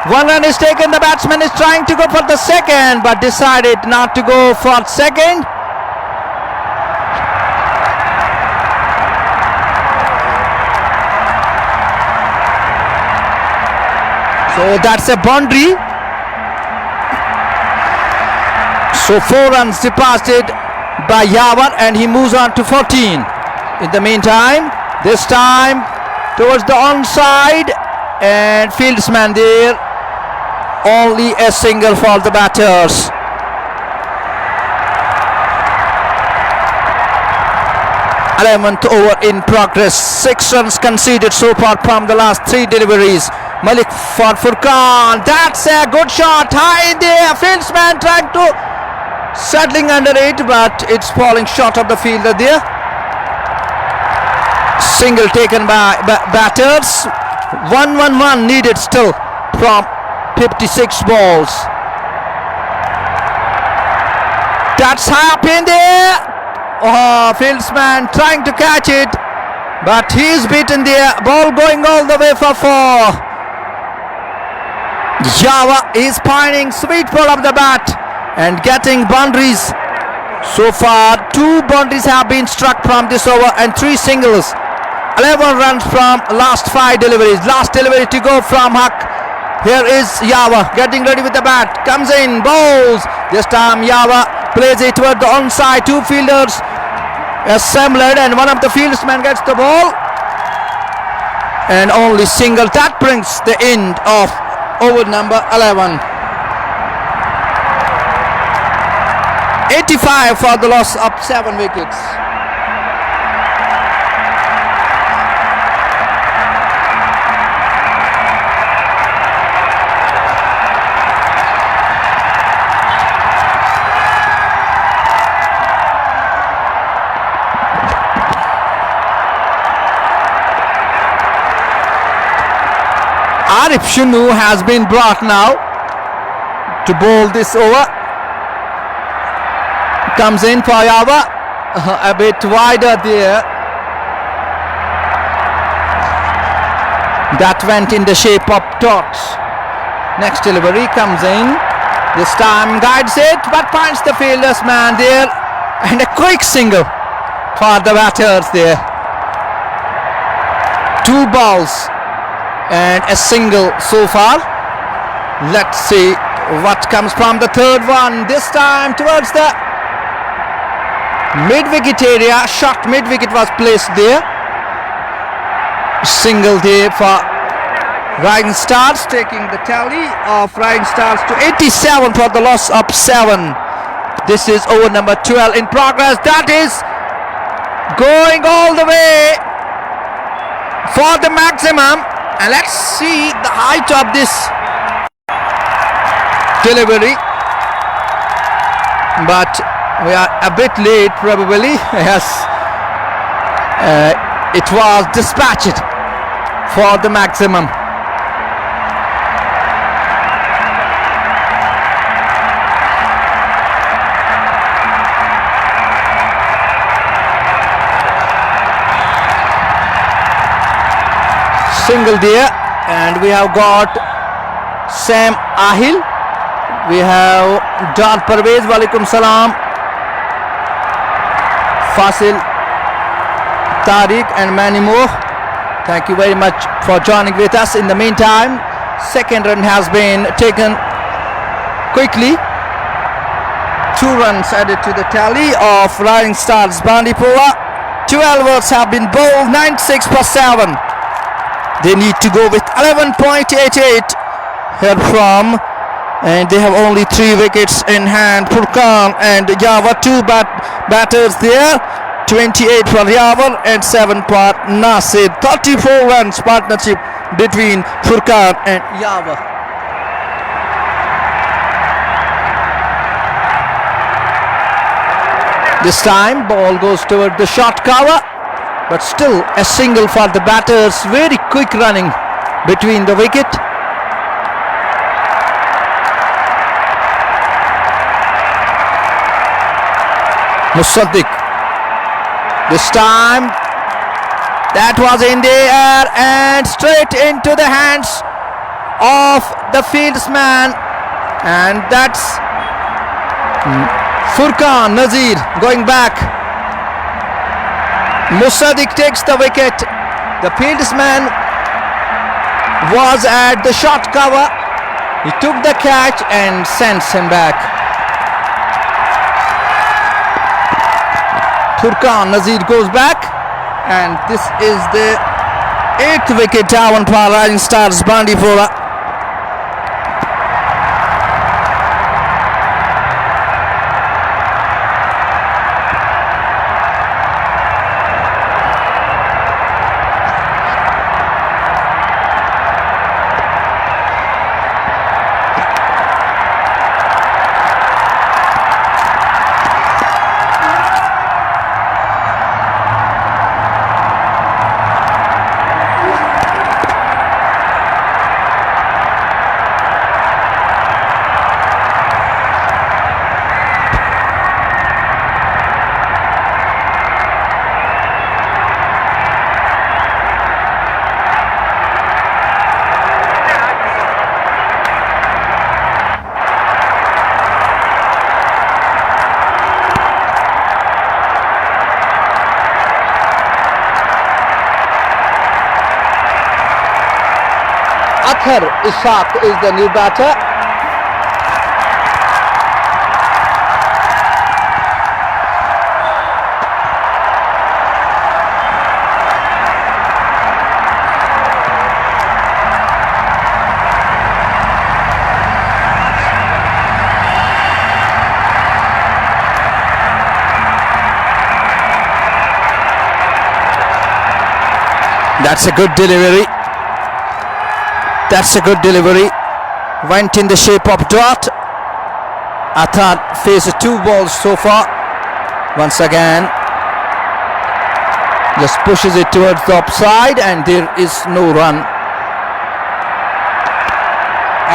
1 run is taken, the batsman is trying to go for the second but decided not to go for second. So that's a boundary. So 4 runs deposited by Yawar, and he moves on to 14. In the meantime, this time towards the onside, and fieldsman there. Only a single for the batters. Eleventh over in progress. 6 runs conceded so far from the last 3 deliveries. Malik for Furqan. That's a good shot. High in the air. Fieldsman trying to settling under it, but it's falling short of the fielder there. Single taken by batters. 1-1-1 needed still from 56 balls. That's high up in there. Oh, fieldsman trying to catch it, but he's beaten there. Ball going all the way for 4. Yawar is pining, sweet ball of the bat and getting boundaries. So far 2 boundaries have been struck from this over and 3 singles. 11 runs from last 5 deliveries. Last delivery to go from Haq. Here is Yawar getting ready with the bat. Comes in, bowls. This time Yawar plays it toward the onside. 2 fielders assembled, and one of the fieldsmen gets the ball. And only single. That brings the end of over number 11. 85 for the loss of 7 wickets. Arif Shunu has been brought now to bowl this over. Comes in for Yawar, a bit wider there. That went in the shape of dots. Next delivery comes in. This time guides it, but finds the fielder's man there, and a quick single for the batters there. 2 balls and a single so far. Let's see what comes from the 3rd one. This time towards the mid-wicket area. Short mid-wicket was placed there. Single there for Rising Stars, taking the tally of Rising Stars to 87 for the loss of 7. This is over number 12 in progress. That is going all the way for the maximum. And let's see the height of this delivery. But we are a bit late probably. Yes, it was dispatched for the maximum. Single there, and we have got Sam Ahil. We have Dar Parvez, walaikum salam. Fasil, Tariq and many more. Thank you very much for joining with us. In the meantime, second run has been taken quickly. 2 runs added to the tally of Rising Stars Bandipora. 12 overs have been bowled, 96 per 7. They need to go with 11.88 here from, and they have only 3 wickets in hand. Furkan and Yawar, 2 batters there. 28 for Yawar and 7 for Nasir. 34 runs partnership between Furkan and Yawar. This time ball goes toward the short cover, but still a single for the batters. Very quick running between the wicket. Musaddiq. This time that was in the air and straight into the hands of the fieldsman, and that's Furkan Nazir going back. Musaddiq takes the wicket. The fieldsman was at the short cover. He took the catch and sends him back. Furkan Nazir goes back, and this is the 8th wicket down for Rising Stars Bandipora. Athar Ishaq is the new batter. That's a good delivery. That's a good delivery. Went in the shape of dot. Athar faces 2 balls so far. Once again, just pushes it towards the offside, and there is no run.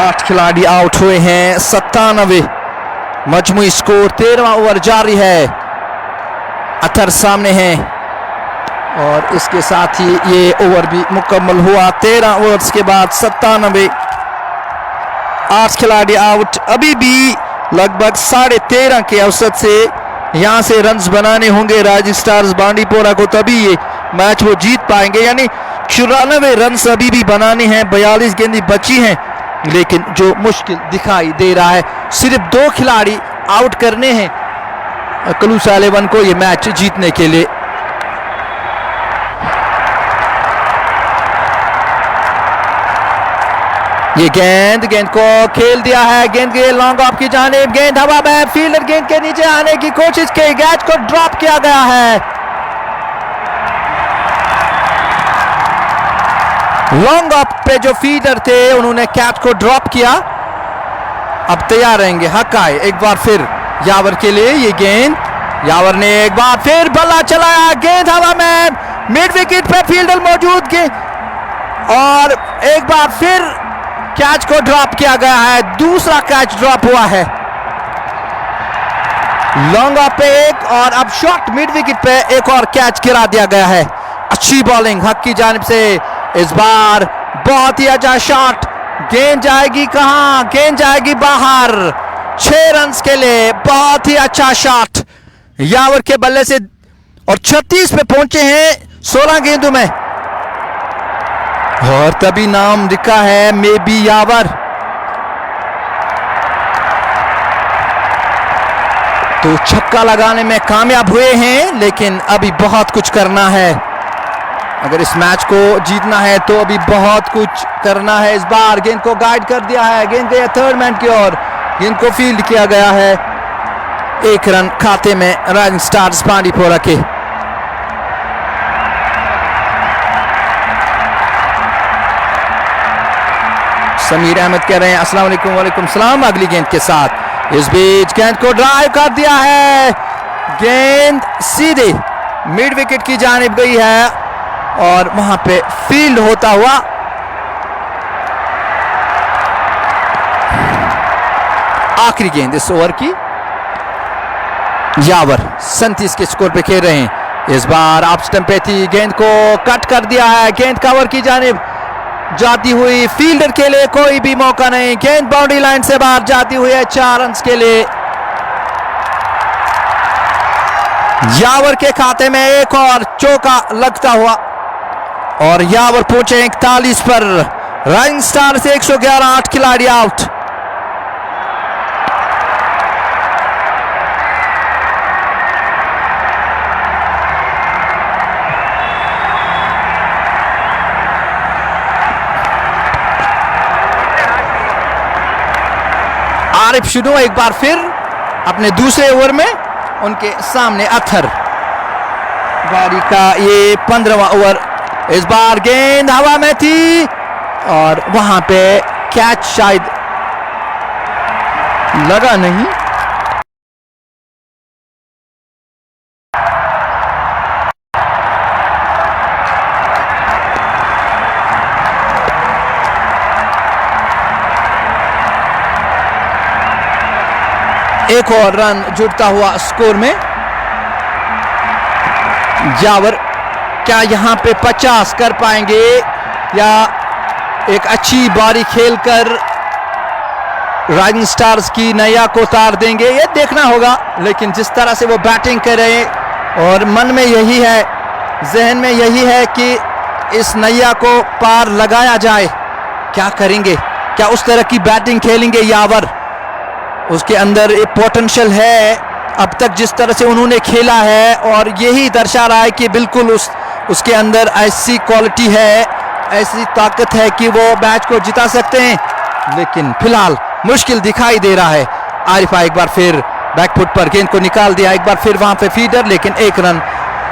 8 खिलाड़ी out हुए हैं. 97 मजमूई score. 13वां over जारी है. अथर सामने हैं और इसके साथ ही ये ओवर भी मुकम्मल हुआ. 13 ओवर्स के बाद 97. 8 खिलाड़ी आउट. अभी भी लगभग 13.5 के औसत से यहाँ से रन्स बनाने होंगे राइजिंग स्टार्स बांडीपोरा को, तभी ये मैच वो जीत पाएंगे. यानी 94 रन्स अभी भी बनाने हैं. 42 गेंदें बची हैं, लेकिन जो मुश्किल दिखाई दे रहा है. सिर्फ 2 खिलाड़ी आउट करने हैं कलूसा 11 को ये मैच जीतने के लिए. ये गेंद को खेल दिया है. गेंद के लॉन्ग ऑफ की जानिब. गेंद हवा में. फील्डर गेंद के नीचे आने की कोशिश की. कैच को ड्रॉप किया गया है. लॉन्ग ऑफ पे जो फील्डर थे उन्होंने कैच को ड्रॉप किया. अब तैयार रहेंगे. हक आए एक बार फिर यावर के लिए. ये गेंद यावर ने एक बार फिर बल्ला चलाया. गेंद हवा में. मिड विकेट पे फील्डर मौजूद. और एक बार फिर कैच को ड्रॉप किया गया है, दूसरा कैच ड्रॉप हुआ है। लॉन्ग ऑफ पे एक और अब शॉर्ट मिड विकेट पे एक और कैच गिरा दिया गया है। अच्छी बॉलिंग हक की जानिब से इस बार, बहुत ही अच्छा शॉट। गेंद जाएगी कहां? गेंद जाएगी बाहर। 6 रन के लिए बहुत ही अच्छा शॉट यावर के बल्ले से और 36 पे पहुंचे हैं 16 गेंदों में। और तभी नाम लिखा है मे बी यावर। तो छक्का लगाने में कामयाब हुए हैं, लेकिन अभी बहुत कुछ करना है। अगर इस मैच को जीतना है तो अभी बहुत कुछ करना है। इस बार गेंद को गाइड कर दिया है, गेंद गया थर्ड मैन की ओर, गेंद को फील्ड किया गया है। 1 रन खाते में राइजिंग स्टार्स बांडीपोरा के। समीर अहमद कह रहे हैं अस्सलाम वालेकुम। वालेकुम सलाम। अगली गेंद के साथ इस बीच गेंद को ड्राइव कर दिया है, गेंद सीधे मिड विकेट की जानिब गई है और वहां पे फील्ड होता हुआ आखिरी गेंद इस ओवर की। यावर 37 के स्कोर पे खेल रहे हैं। इस बार ऑफ स्टंप पे थी, गेंद को कट कर दिया है, गेंद कवर की जानिब जाती हुई, फील्डर के लिए कोई भी मौका नहीं, गेंद बाउंड्री लाइन से बाहर जाती हुई है 4 रन के लिए। यावर के खाते में एक और चौका लगता हुआ और यावर पहुंचे 41 पर। राइजिंग स्टार से 111, 8 खिलाड़ी आउट। आरिफ शुनू एक बार फिर अपने दूसरे ओवर में, उनके सामने अथर। बारी का ये 15वां ओवर। इस बार गेंद हवा में थी और वहां पे कैच शायद लगा नहीं। एक और रन जुड़ता हुआ स्कोर में। यावर क्या यहां पे 50 कर पाएंगे या एक अच्छी बारी खेलकर राइजिंग स्टार्स की नैया को तार देंगे, ये देखना होगा। लेकिन जिस तरह से वो बैटिंग कर रहे हैं और मन में यही है, जहन में यही है कि इस नैया को पार लगाया जाए, क्या करेंगे? क्या उस तरह की बैटिंग खेलेंगे यावर? उसके अंदर एक पोटेंशियल है अब तक जिस तरह से उन्होंने खेला है, और यही दर्शा रहा है कि बिल्कुल उसके अंदर ऐसी क्वालिटी है, ऐसी ताकत है कि वो मैच को जिता सकते हैं। लेकिन फिलहाल मुश्किल दिखाई दे रहा है। आरिफा एक बार फिर बैकफुट पर गेंद को निकाल दिया, एक बार फिर वहां पे फीडर, लेकिन 1 रन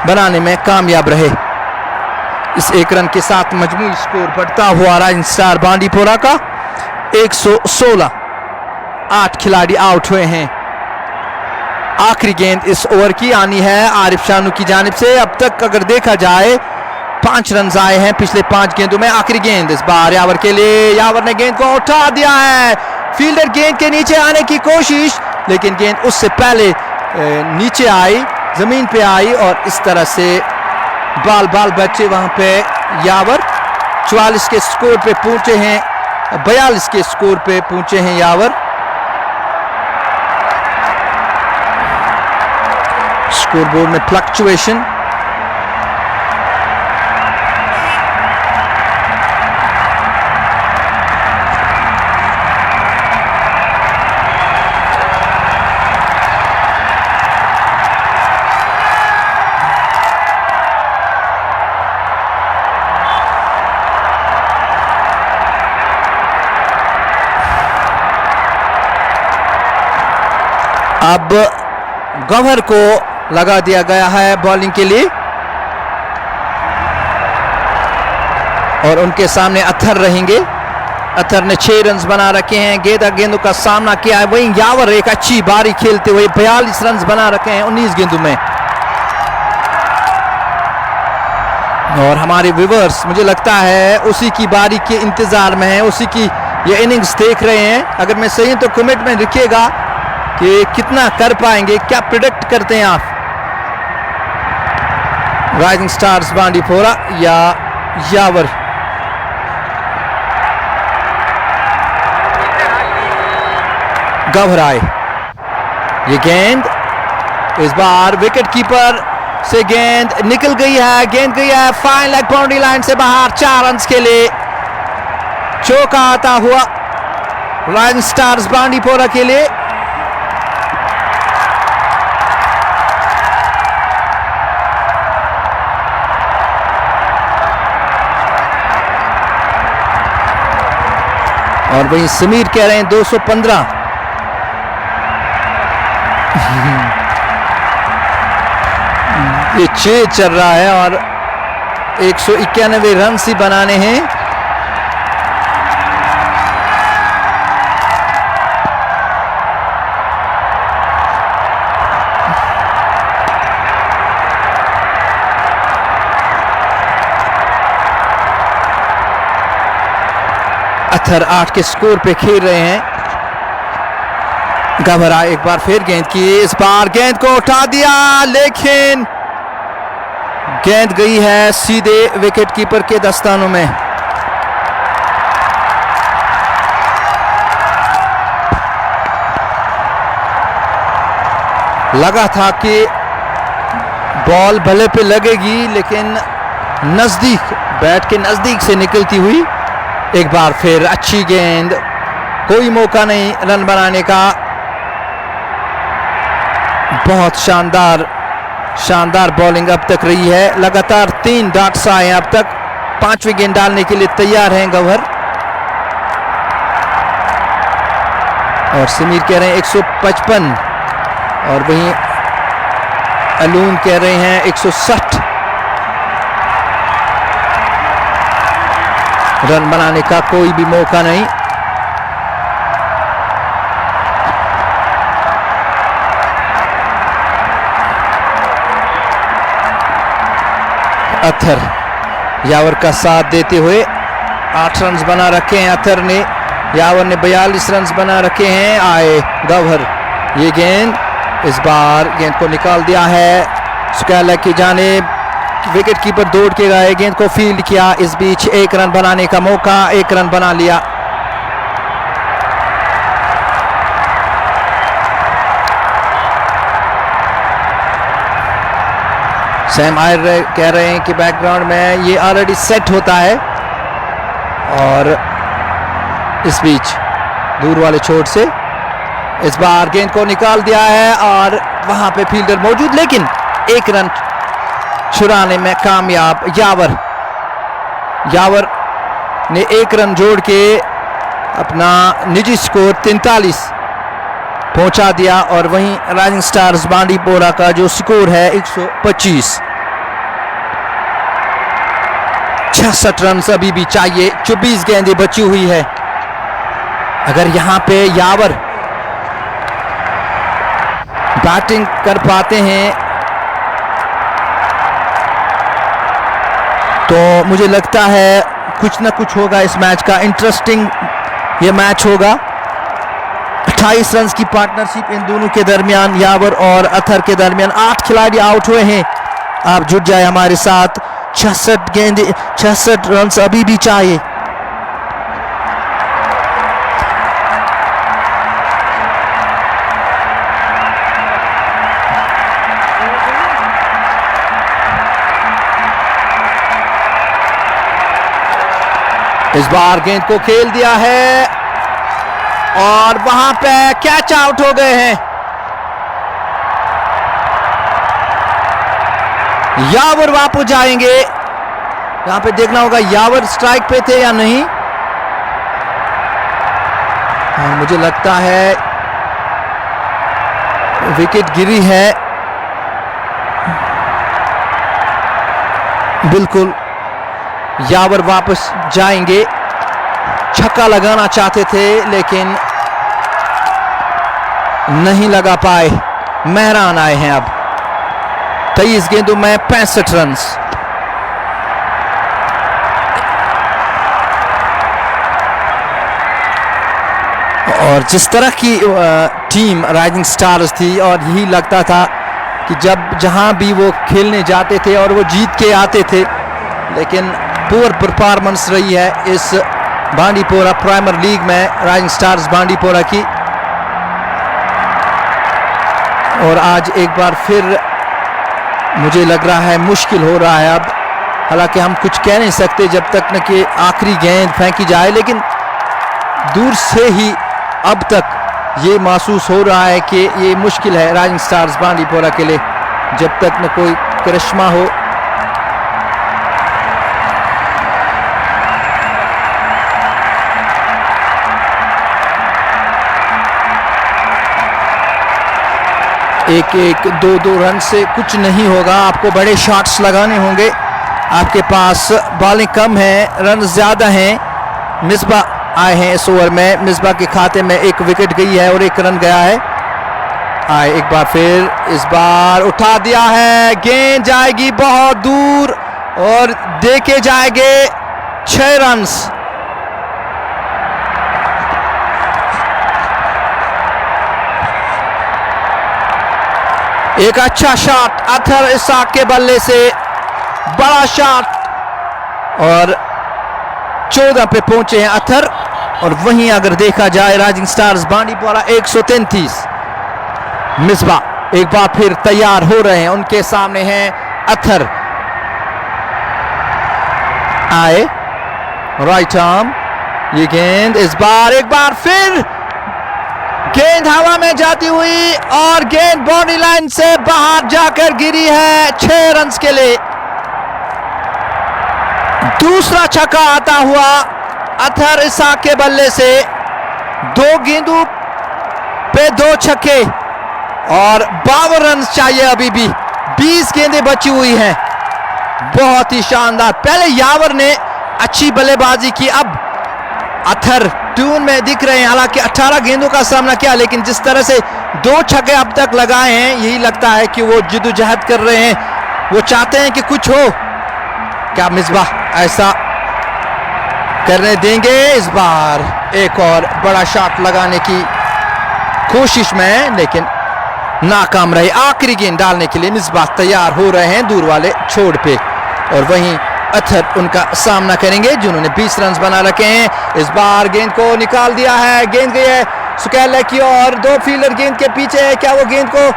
बनाने में कामयाब रहे। इस 1 रन के साथ मजमूई स्कोर बढ़ता हुआ राइजिंग स्टार बांडीपोरा का 116। 8 खिलाड़ी आउट हुए हैं। आखिरी गेंद इस ओवर की आनी है आरिफ शानू की जानिब से। अब तक अगर देखा जाए 5 रन आए हैं पिछले 5 गेंदों में। आखिरी गेंद इस बार यावर के लिए, यावर ने गेंद को उठा दिया है, फील्डर गेंद के नीचे आने की कोशिश, लेकिन गेंद उससे पहले नीचे आई, जमीन पे आई और इस तरह से बाल बच्चे वहां पे यावर 44 के स्कोर पे पहुंचे हैं, 42 के स्कोर पे पहुंचे हैं यावर। स्कोरबोर्ड में फ्लक्चुएशन। अब गवर को लगा दिया गया है बॉलिंग के लिए और उनके सामने अथर रहेंगे। अथर ने 6 रन बना रखे हैं, गेंदों का सामना किया है। वहीं यावर एक अच्छी बारी खेलते हुए 42 रन बना रखे हैं 19 गेंदों में। और हमारे व्यूअर्स मुझे लगता है उसी की बारी के इंतजार में हैं, उसी की ये इनिंग्स देख रहे हैं। अगर मैं सही तो कमेंट में लिखिएगा कि कितना कर पाएंगे, क्या प्रिडिक्ट करते हैं आप। राइजिंग स्टार्स बांडीपोरा या यावर। घबराए ये गेंद, इस बार विकेट कीपर से गेंद निकल गई है, गेंद गई है फाइन लेग बाउंड्री लाइन से बाहर। 4 रन के लिए चौका आता हुआ राइजिंग स्टार्स बांडीपोरा के लिए। और वहीं समीर कह रहे हैं 215। ये 6 चल रहा है और 191 रन ही बनाने हैं। अथर 8 के स्कोर पे खेल रहे हैं। घबरा एक बार फिर गेंद की, इस बार गेंद को उठा दिया लेकिन गेंद गई है सीधे विकेट कीपर के दस्तानों में। लगा था कि बॉल भले पे लगेगी लेकिन नजदीक, बैट के नजदीक से निकलती हुई। एक बार फिर अच्छी गेंद, कोई मौका नहीं रन बनाने का। बहुत शानदार बॉलिंग अब तक रही है। लगातार 3 डॉट्स आए हैं अब तक। 5वीं गेंद डालने के लिए तैयार हैं गौहर। और समीर कह रहे हैं 155 और वहीं अलून कह रहे हैं 160 रन बनाने का कोई भी मौका नहीं। अथर यावर का साथ देते हुए 8 रन बना रखे हैं अथर ने। यावर ने 42 रन बना रखे हैं। आए गौहर, ये गेंद, इस बार गेंद को निकाल दिया है स्क्वायर की जानिब। विकेट कीपर दौड़ के गए, गेंद को फील्ड किया। इस बीच 1 रन बनाने का मौका, 1 रन बना लिया। सैम आयर कह रहे हैं कि बैकग्राउंड में ये ऑलरेडी सेट होता है। और इस बीच दूर वाले छोर से इस बार गेंद को निकाल दिया है और वहां पे फील्डर मौजूद, लेकिन 1 रन छुड़ाने में कामयाब यावर ने 1 रन जोड़ के अपना निजी स्कोर 43 पहुंचा दिया। और वहीं राइजिंग स्टार्स बांडीपोरा का जो स्कोर है 125। 66 रन अभी भी चाहिए, 24 गेंदें बची हुई है। अगर यहां पे यावर बैटिंग कर पाते हैं तो मुझे लगता है कुछ ना कुछ होगा इस मैच का। इंटरेस्टिंग ये मैच होगा। 28 रन की पार्टनरशिप इन दोनों के दरमियान, यावर और अथर के दरमियान। 8 खिलाड़ी आउट हुए हैं। आप जुट जाए हमारे साथ। 66 रन अभी भी चाहिए। इस बार गेंद को खेल दिया है और वहां पे कैच आउट हो गए हैं। यावर वापस जाएंगे। यहां पे देखना होगा यावर स्ट्राइक पे थे या नहीं। हाँ, मुझे लगता है विकेट गिरी है। बिल्कुल यावर वापस जाएंगे। छक्का लगाना चाहते थे लेकिन नहीं लगा पाए। मेहरान आए हैं अब 23 गेंदों में 65 रन। और जिस तरह की टीम राइजिंग स्टार्स थी, और यही लगता था कि जब जहां भी वो खेलने जाते थे और वो जीत के आते थे, लेकिन पुअर परफॉर्मेंस रही है इस बांडीपोरा प्राइमर लीग में राइजिंग स्टार्स बांडीपोरा की। और आज एक बार फिर मुझे लग रहा है मुश्किल हो रहा है अब, हालांकि हम कुछ कह नहीं सकते जब तक न कि आखिरी गेंद फेंकी जाए, लेकिन दूर से ही अब तक ये महसूस हो रहा है कि ये मुश्किल है राइजिंग स्टार्स बांडीपोरा के लिए जब तक न कोई करिश्मा हो। एक एक दो दो रन से कुछ नहीं होगा, आपको बड़े शॉट्स लगाने होंगे। आपके पास बॉलिंग कम है, रन ज़्यादा हैं। मिसबाह आए हैं इस ओवर में, मिसबाह के खाते में एक विकेट गई है और एक रन गया है। आए एक बार फिर, इस बार उठा दिया है, गेंद जाएगी बहुत दूर और देके जाएंगे 6 रन्स। एक अच्छा शॉट अथर इसाक के बल्ले से, बड़ा शॉट, और 14 पे पहुंचे हैं अथर। और वहीं अगर देखा जाए राइजिंग स्टार्स बांडीपोरा 133। मिसबाह एक बार फिर तैयार हो रहे हैं, उनके सामने हैं अथर। आए राइट आर्म, ये गेंद इस बार एक बार फिर गेंद हवा में जाती हुई और गेंद बाउंड्री लाइन से बाहर जाकर गिरी है 6 रन्स के लिए। दूसरा छक्का आता हुआ अथर इसाक के बल्ले से, 2 गेंदों पे 2 छक्के और 52 रन चाहिए अभी भी, 20 गेंदें बची हुई हैं। बहुत ही शानदार, पहले यावर ने अच्छी बल्लेबाजी की, अब अथर ट्यून में दिख रहे हैं। हालांकि 18 गेंदों का सामना किया, लेकिन जिस तरह से 2 छक्के अब तक लगाए हैं, यही लगता है कि वो जिद्दोजहद कर रहे हैं, वो चाहते हैं कि कुछ हो। क्या मिसबाह ऐसा करने देंगे? इस बार एक और बड़ा शॉट लगाने की कोशिश में, लेकिन नाकाम रहे। आखिरी गेंद डालने के लिए मिसबाह तैयार हो रहे हैं दूर वाले छोड़ पे, और वहीं अथर उनका सामना करेंगे जिन्होंने 20 रन बना रखे हैं। इस बार गेंद को निकाल दिया है, गेंद गई है सुकैला की और 2 फील्डर गेंद के पीछे है। क्या वो गेंद को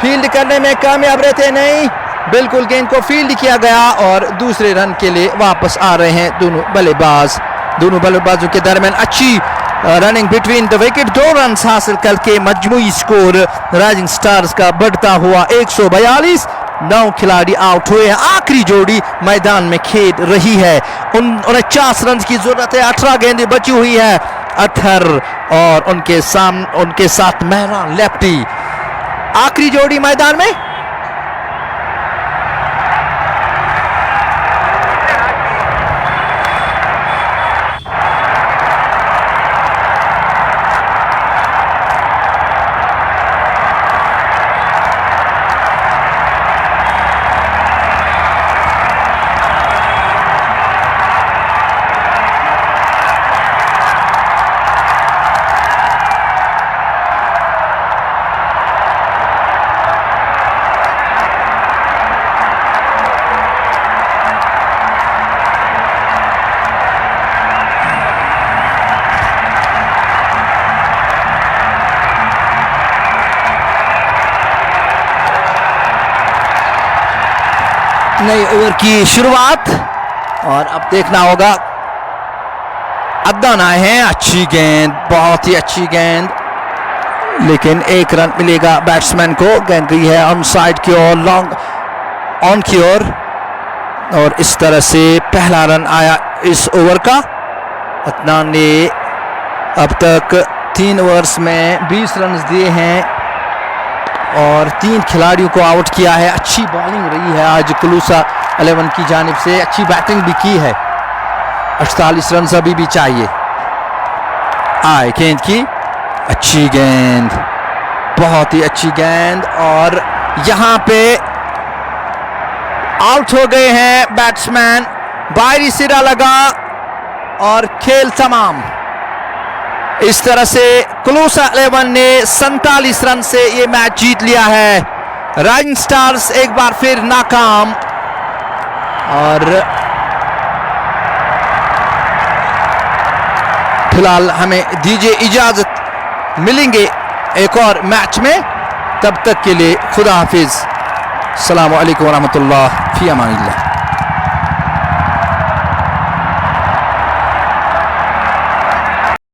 फील्ड करने में कामयाब रहे थे? नहीं, बिल्कुल गेंद को फील्ड किया गया और दूसरे रन के लिए वापस आ रहे हैं दोनों बल्लेबाज। दोनों बल्लेबाजों के दरमियान अच्छी running between the wicket, 2 run हासिल करके मजमूई स्कोर राइजिंग स्टार्स का बढ़ता हुआ 142। 9 खिलाड़ी आउट हुए हैं, आखिरी जोड़ी मैदान में खेल रही है। 49 रन की जरूरत है, 18 गेंदें बची हुई है। अथर और उनके साथ मेहरान लेफ्टी, आखिरी जोड़ी मैदान में। नए ओवर की शुरुआत, और अब देखना होगा। अदनान आए हैं, अच्छी गेंद, बहुत ही अच्छी गेंद, लेकिन 1 रन मिलेगा बैट्समैन को। गेंद गई है ऑन साइड की ओर, लॉन्ग ऑन की ओर, और इस तरह से पहला रन आया इस ओवर का। अदनान ने अब तक 3 ओवर्स में 20 रन दिए हैं और 3 खिलाड़ियों को आउट किया है। अच्छी बॉलिंग रही है आज कुलूसा 11 की जानिब से, अच्छी बैटिंग भी की है। 48 रन अभी भी चाहिए। आए गेंद की, अच्छी गेंद, बहुत ही अच्छी गेंद, और यहां पे आउट हो गए हैं बैट्समैन। बाहरी सिरा लगा और खेल तमाम। इस तरह से क्लोसा 11 ने 47 रन से ये मैच जीत लिया है। राइजिंग स्टार्स एक बार फिर नाकाम। और फिलहाल हमें दीजिए इजाजत, मिलेंगे एक और मैच में, तब तक के लिए खुदा हाफिज। अस्सलामु अलैकुम वरहमतुल्लाह, फी अमानिल्लाह।